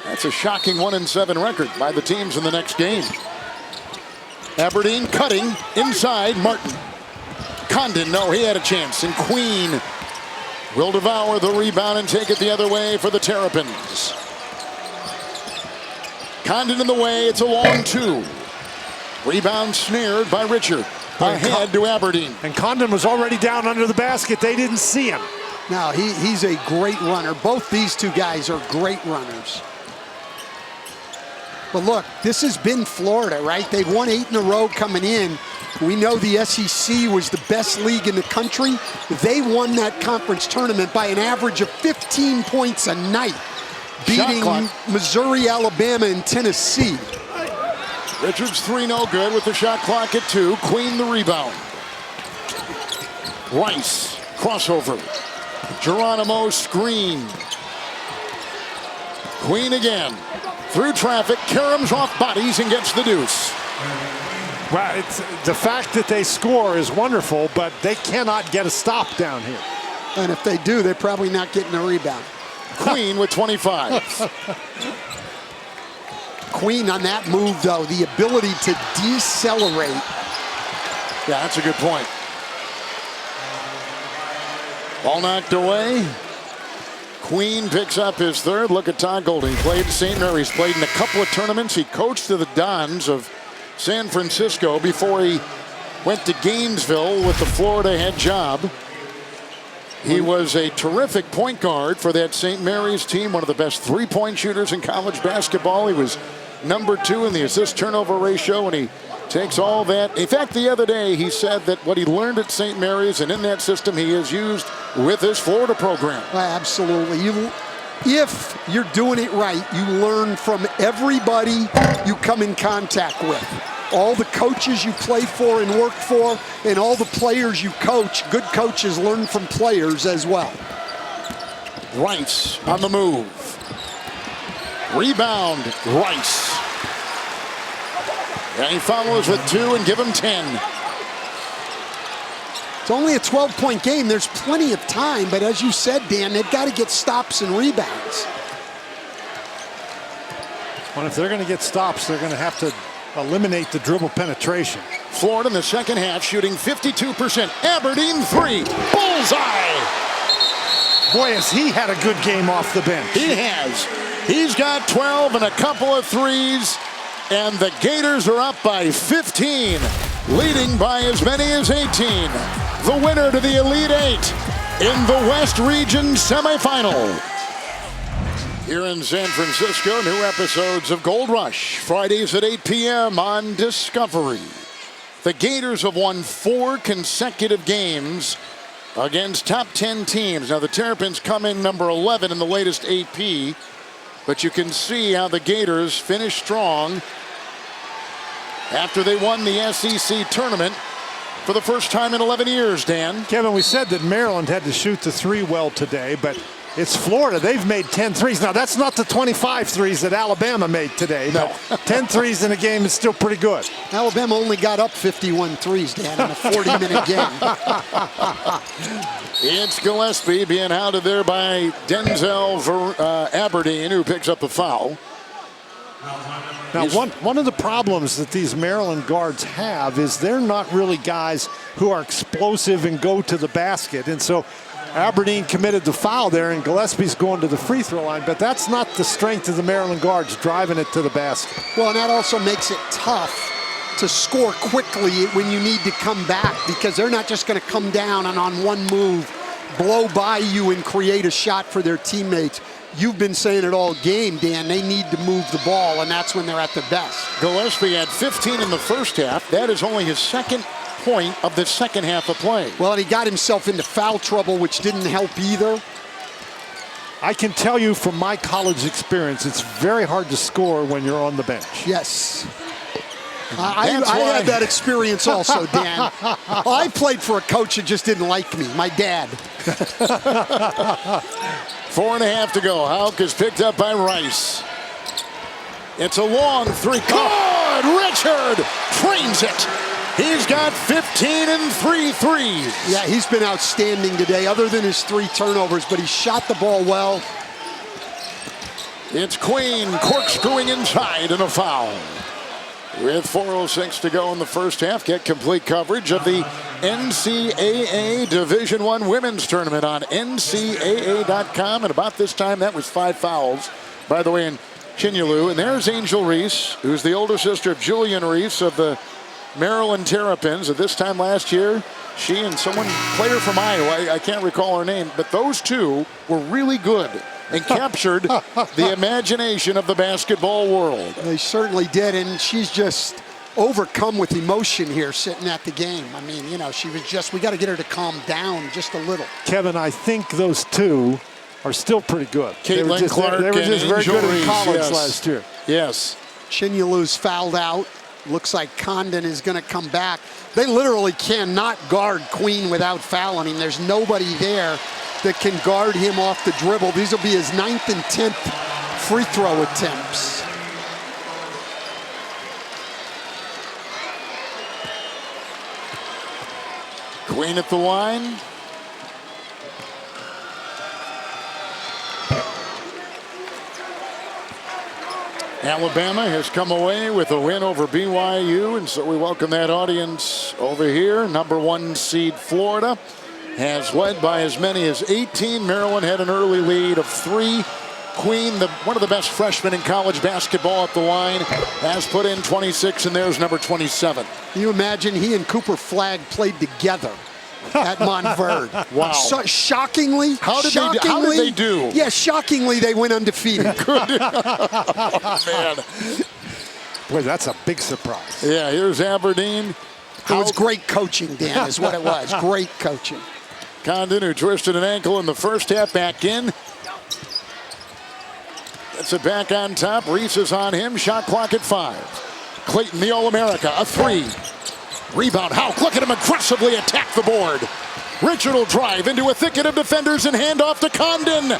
Speaker 1: that's a shocking 1-7 record by the teams in the next game. Aberdeen cutting inside Martin. Condon, no, he had a chance. And Queen will devour the rebound and take it the other way for the Terrapins. Condon in the way, it's a long 2. Rebound snared by Richard. Ahead to Aberdeen.
Speaker 3: And Condon was already down under the basket. They didn't see him.
Speaker 2: No, he's a great runner. Both these two guys are great runners. But look, this has been Florida, right? They've won 8 in a row coming in. We know the SEC was the best league in the country. They won that conference tournament by an average of 15 points a night, beating Missouri, Alabama, and Tennessee.
Speaker 1: Richards 3 no good with the shot clock at 2. Queen the rebound. Rice crossover. Geronimo screen. Queen again. Through traffic, caroms off bodies and gets the deuce.
Speaker 3: Well, it's, the fact that they score is wonderful, but they cannot get a stop down here.
Speaker 2: And if they do, they're probably not getting a rebound.
Speaker 1: Queen with 25.
Speaker 2: Queen on that move, though, the ability to decelerate.
Speaker 1: Yeah, that's a good point. Ball knocked away. Queen picks up his 3rd. Look at Todd Golding. Played at St. Mary's, played in a couple of tournaments. He coached the Dons of San Francisco before he went to Gainesville with the Florida head job. He was a terrific point guard for that St. Mary's team, one of the best 3-point shooters in college basketball. He was number 2 in the assist-turnover ratio, and he takes all that. In fact, the other day, he said that what he learned at St. Mary's and in that system he has used with his Florida program.
Speaker 2: Absolutely. If you're doing it right, you learn from everybody you come in contact with. All the coaches you play for and work for, and all the players you coach. Good coaches learn from players as well.
Speaker 1: Rice on the move. Rebound, Rice. And he follows with 2 and give him 10.
Speaker 2: It's only a 12-point game. There's plenty of time, but as you said, Dan, they've got to get stops and rebounds.
Speaker 3: Well, if they're going to get stops, they're going to have to eliminate the dribble penetration.
Speaker 1: Florida in the second half shooting 52%. Aberdeen 3. Bullseye.
Speaker 3: Boy, has he had a good game off the bench.
Speaker 1: He has. He's got 12 and a couple of threes. And the Gators are up by 15. Leading by as many as 18. The winner to the Elite 8 in the West Region semifinal. Here in San Francisco, new episodes of Gold Rush, Fridays at 8 p.m. on Discovery. The Gators have won 4 consecutive games against top 10 teams. Now, the Terrapins come in number 11 in the latest AP, but you can see how the Gators finished strong after they won the SEC tournament for the first time in 11 years, Dan.
Speaker 3: Kevin, we said that Maryland had to shoot the 3 well today, but it's Florida. They've made 10 threes. Now, that's not the 25 threes that Alabama made today. No. 10 threes in a game is still pretty good.
Speaker 2: Alabama only got up 51 threes, Dan, in a 40-minute game.
Speaker 1: It's Gillespie being hounded there by Denzel Aberdeen, who picks up the foul.
Speaker 3: Now, one of the problems that these Maryland guards have is they're not really guys who are explosive and go to the basket. And so Aberdeen committed the foul there, and Gillespie's going to the free throw line. But that's not the strength of the Maryland guards, driving it to the basket.
Speaker 2: Well, and that also makes it tough to score quickly when you need to come back, because they're not just going to come down and on one move blow by you and create a shot for their teammates. You've been saying it all game, Dan. They need to move the ball, and that's when they're at their best.
Speaker 1: Gillespie had 15 in the first half. That is only his second point of the second half of play.
Speaker 2: Well, and he got himself into foul trouble, which didn't help either.
Speaker 3: I can tell you from my college experience, it's very hard to score when you're on the bench.
Speaker 2: Yes. I had that experience also, Dan. I played for a coach that just didn't like me, my dad.
Speaker 1: 4.5 to go. Hauk is picked up by Rice. It's a long three. Good! Richard trains it. He's got 15 and 3 threes.
Speaker 2: Yeah, he's been outstanding today, other than his 3 turnovers, but he shot the ball well.
Speaker 1: It's Queen corkscrewing inside and a foul. With 4:06 to go in the first half, get complete coverage of the NCAA Division I Women's Tournament on NCAA.com. And about this time, that was 5 fouls, by the way, in Chinyelu. And there's Angel Reese, who's the older sister of Julian Reese of the Maryland Terrapins. At this time last year, she and someone, player from Iowa, I can't recall her name, but those two were really good and captured the imagination of the basketball world.
Speaker 2: They certainly did, and she's just overcome with emotion here sitting at the game. I mean, you know, she was just, we got to get her to calm down just a little.
Speaker 3: Kevin, I think those two are still pretty good.
Speaker 1: Caitlin Clark
Speaker 3: they were just very
Speaker 1: Angel
Speaker 3: good in
Speaker 1: Reese,
Speaker 3: college
Speaker 1: yes.
Speaker 3: last year.
Speaker 1: Yes.
Speaker 2: Chinyalu's fouled out. Looks like Condon is going to come back. They literally cannot guard Queen without fouling him. There's nobody there that can guard him off the dribble. These will be his 9th and 10th free throw attempts.
Speaker 1: Queen at the line. Alabama has come away with a win over BYU, and so we welcome that audience over here. Number 1 seed Florida has led by as many as 18. Maryland had an early lead of 3. Queen, one of the best freshmen in college basketball at the line, has put in 26, and there's number 27.
Speaker 2: Can you imagine he and Cooper Flagg played together at Montverde?
Speaker 1: Wow.
Speaker 2: So, shockingly,
Speaker 1: How did they do?
Speaker 2: Yeah, shockingly, they went undefeated.
Speaker 1: Oh, man.
Speaker 3: Boy, that's a big surprise.
Speaker 1: Yeah, here's Aberdeen.
Speaker 2: It was great coaching, Dan, is what it was. Great coaching.
Speaker 1: Condon, who twisted an ankle in the first half, back in. Gets it back on top. Reese is on him. Shot clock at 5. Clayton, the All-America, a 3. Rebound. Hauk, look at him aggressively attack the board. Richard will drive into a thicket of defenders and hand off to Condon.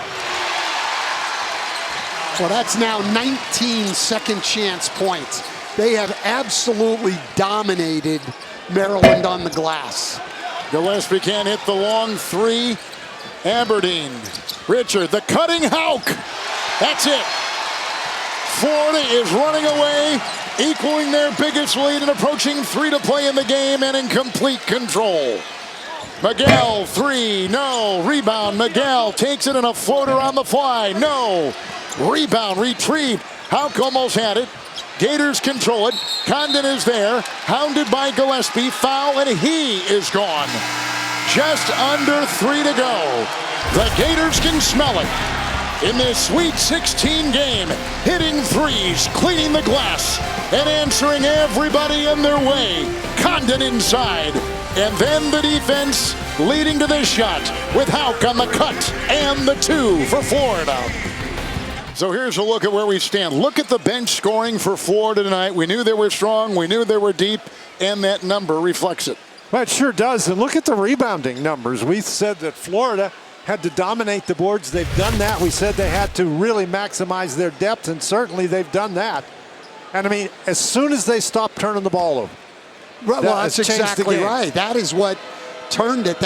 Speaker 2: Well, that's now 19 second chance points. They have absolutely dominated Maryland on the glass.
Speaker 1: Gillespie can't hit the long 3. Aberdeen. Richard, the cutting Hauk. That's it. Florida is running away, equaling their biggest lead and approaching 3 to play in the game and in complete control. Miguel, 3, no. Rebound, Miguel takes it in a floater on the fly, no. Rebound, retrieved. Hauk almost had it. Gators control it. Condon is there, hounded by Gillespie. Foul, and he is gone. Just under 3 to go. The Gators can smell it. In this Sweet 16 game, hitting threes, cleaning the glass, and answering everybody in their way. Condon inside, and then the defense leading to this shot with Hauk on the cut and the 2 for Florida. So here's a look at where we stand. Look at the bench scoring for Florida tonight. We knew they were strong, we knew they were deep, and that number reflects it.
Speaker 3: Well, it sure does. And look at the rebounding numbers. We said that Florida had to dominate the boards. They've done that. We said they had to really maximize their depth, and certainly they've done that. And I mean, as soon as they stopped turning the ball over,
Speaker 2: well, that's exactly right. That is what turned it.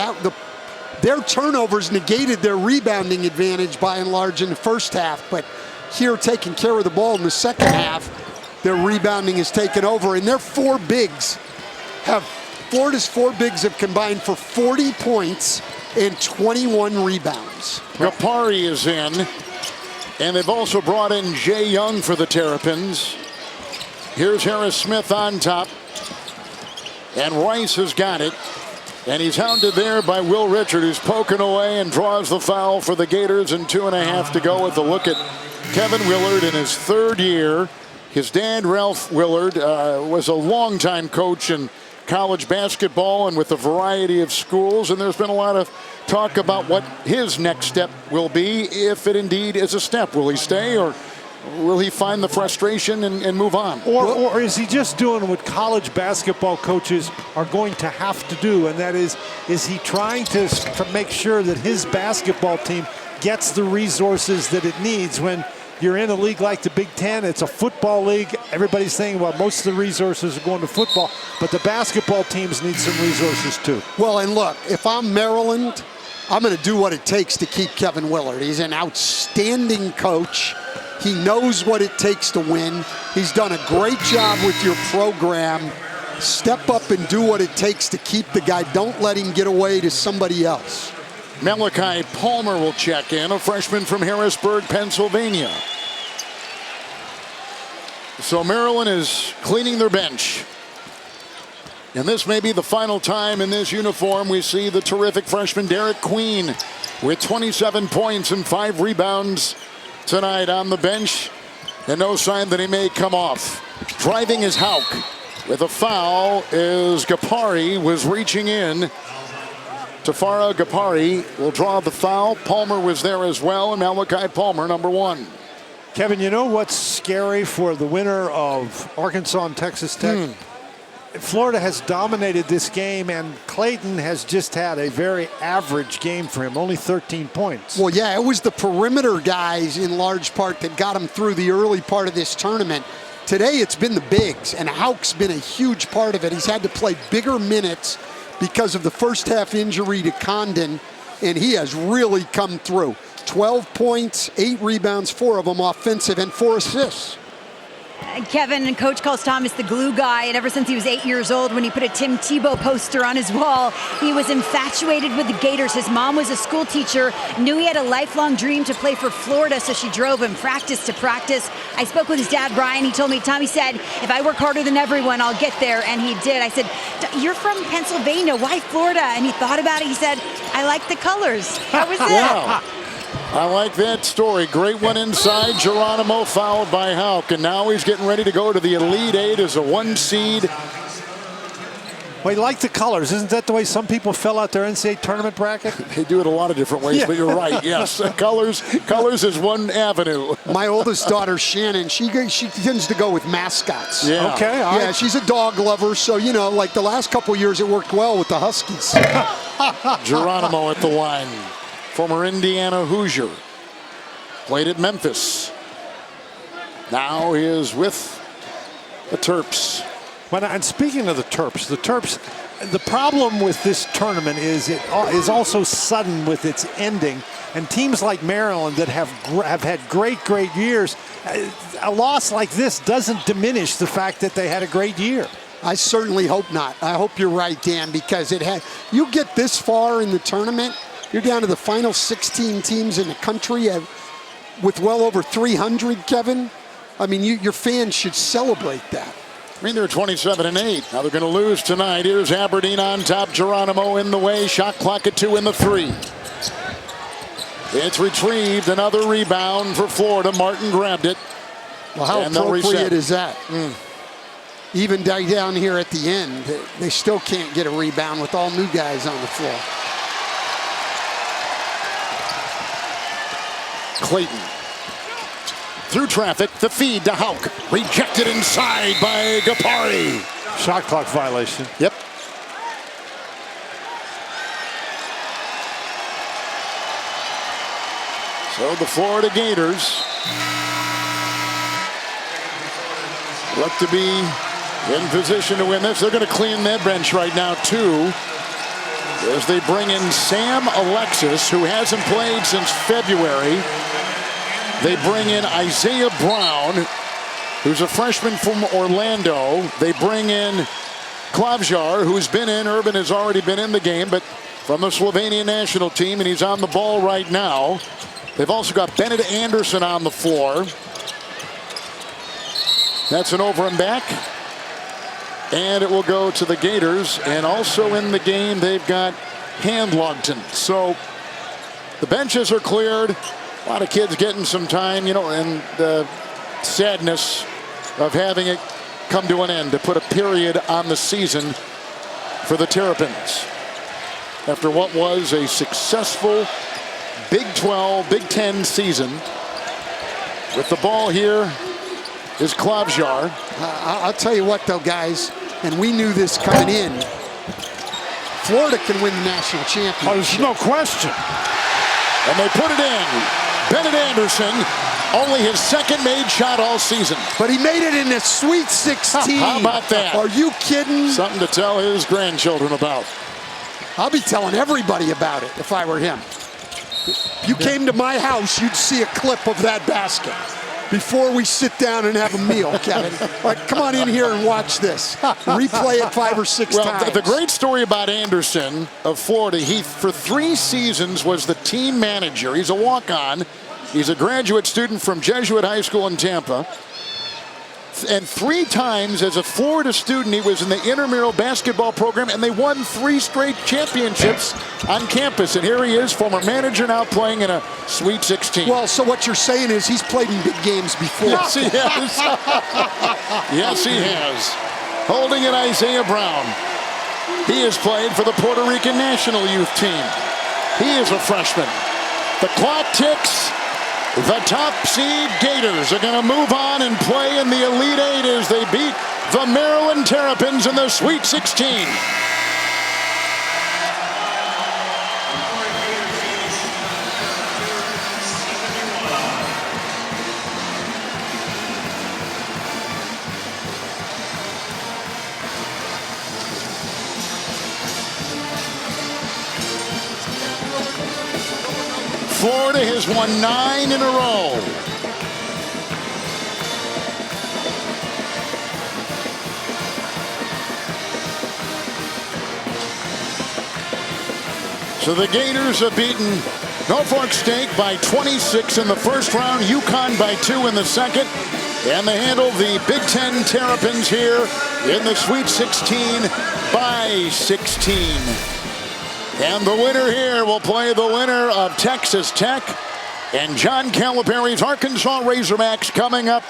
Speaker 2: Their turnovers negated their rebounding advantage by and large in the first half, but here taking care of the ball in the second half, their rebounding has taken over, and their Florida's 4 bigs have combined for 40 points and 21 rebounds.
Speaker 1: Gapari is in, and they've also brought in Jay Young for the Terrapins. Here's Harris Smith on top, and Rice has got it, and he's hounded there by Will Richard, who's poking away and draws the foul for the Gators, and 2.5 to go with a look at Kevin Willard in his 3rd year. His dad, Ralph Willard, was a longtime coach and college basketball and with a variety of schools, and there's been a lot of talk about what his next step will be, if it indeed is a step. Will he stay, or will he find the frustration and move on?
Speaker 3: Or is he just doing what college basketball coaches are going to have to do, and that is he trying to make sure that his basketball team gets the resources that it needs? When you're in a league like the Big Ten, it's a football league. Everybody's saying, well, most of the resources are going to football, but the basketball teams need some resources too.
Speaker 2: Well, and look, if I'm Maryland, I'm going to do what it takes to keep Kevin Willard. He's an outstanding coach. He knows what it takes to win. He's done a great job with your program. Step up and do what it takes to keep the guy. Don't let him get away to somebody else.
Speaker 1: Malachi Palmer will check in, a freshman from Harrisburg, Pennsylvania. So Maryland is cleaning their bench. And this may be the final time in this uniform we see the terrific freshman Derek Queen with 27 points and 5 rebounds tonight on the bench. And no sign that he may come off. Driving is Hauk. With a foul is Gapari, was reaching in. Tafara Gapari will draw the foul. Palmer was there as well, and Malachi Palmer, number 1.
Speaker 3: Kevin, you know what's scary for the winner of Arkansas and Texas Tech? Florida has dominated this game, and Clayton has just had a very average game for him, only 13 points.
Speaker 2: Well, yeah, it was the perimeter guys in large part that got him through the early part of this tournament. Today it's been the bigs, and Hauk's been a huge part of it. He's had to play bigger minutes because of the first half injury to Condon, and he has really come through. 12 points, 8 rebounds, 4 of them offensive, and 4 assists.
Speaker 4: Kevin, and Coach calls Thomas the glue guy, and ever since he was 8 years old, when he put a Tim Tebow poster on his wall, he was infatuated with the Gators. His mom was a school teacher, knew he had a lifelong dream to play for Florida, so she drove him practice to practice. I spoke with his dad, Brian. He told me, Tommy said, if I work harder than everyone, I'll get there, and he did. I said, you're from Pennsylvania, why Florida? And he thought about it. He said, I like the colors. That was it.
Speaker 1: Wow. I like that story. Great one inside. Geronimo fouled by Hauk, and now he's getting ready to go to the Elite Eight as a 1 seed.
Speaker 3: Well, he liked the colors. Isn't that the way some people fill out their NCAA tournament bracket?
Speaker 1: They do it a lot of different ways, but you're right. Yes, colors is one avenue.
Speaker 2: My oldest daughter, Shannon, she tends to go with mascots.
Speaker 1: Yeah.
Speaker 3: Okay, all right.
Speaker 2: Yeah, she's a dog lover, so, you know, like the last couple years, it worked well with the Huskies.
Speaker 1: Geronimo at the line. Former Indiana Hoosier. Played at Memphis. Now he is with the Terps.
Speaker 3: And speaking of the Terps, the problem with this tournament is it is also sudden with its ending. And teams like Maryland that have had great years, a loss like this doesn't diminish the fact that they had a great year.
Speaker 2: I certainly hope not. I hope you're right, Dan, because you get this far in the tournament, you're down to the final 16 teams in the country with well over 300, Kevin. I mean, your fans should celebrate that.
Speaker 1: I mean, they're 27-8. Now they're going to lose tonight. Here's Aberdeen on top. Geronimo in the way. Shot clock at 2 in the 3. It's retrieved. Another rebound for Florida. Martin grabbed it.
Speaker 2: Well, how appropriate is that? Even down here at the end, they still can't get a rebound with all new guys on the floor.
Speaker 1: Clayton. Through traffic, the feed to Hauk. Rejected inside by Gapari.
Speaker 3: Shot clock violation.
Speaker 1: Yep. So the Florida Gators look to be in position to win this. They're going to clean their bench right now, too, as they bring in Sam Alexis, who hasn't played since February. They bring in Isaiah Brown, who's a freshman from Orlando. They bring in Klavjar, who's been in. Urban has already been in the game, but from the Slovenian national team, and he's on the ball right now. They've also got Bennett Anderson on the floor. That's an over and back. And it will go to the Gators. And also in the game, they've got Handlogton. So the benches are cleared. A lot of kids getting some time, you know, and the sadness of having it come to an end, to put a period on the season for the Terrapins. After what was a successful Big 12, Big 10 season. With the ball here is Klavjar.
Speaker 2: I'll tell you what, though, guys, and we knew this coming in. Florida can win the national championship.
Speaker 3: Oh, there's no question.
Speaker 1: And they put it in. Bennett Anderson, only his second made shot all season.
Speaker 2: But he made it in the Sweet 16.
Speaker 1: How about that?
Speaker 2: Are you kidding?
Speaker 1: Something to tell his grandchildren about.
Speaker 2: I'll be telling everybody about it if I were him. If you came to my house, you'd see a clip of that basket before we sit down and have a meal, Kevin. Like, come on in here and watch this. Replay it 5 or 6 times.
Speaker 1: The great story about Anderson of Florida, he for 3 seasons was the team manager. He's a walk-on. He's a graduate student from Jesuit High School in Tampa. And 3 times as a Florida student, he was in the intramural basketball program, and they won 3 straight championships on campus. And here he is, former manager, now playing in a Sweet 16.
Speaker 2: Well, so what you're saying is he's played in big games before.
Speaker 1: Yes, he has. Yes, he has. Holding it, Isaiah Brown. He has played for the Puerto Rican national youth team. He is a freshman. The clock ticks. The top seed Gators are going to move on and play in the Elite Eight as they beat the Maryland Terrapins in the Sweet 16. Florida has won 9 in a row. So the Gators have beaten Norfolk State by 26 in the first round, UConn by 2 in the second, and they handled the Big Ten Terrapins here in the Sweet 16 by 16. And the winner here will play the winner of Texas Tech and John Calipari's Arkansas Razorbacks coming up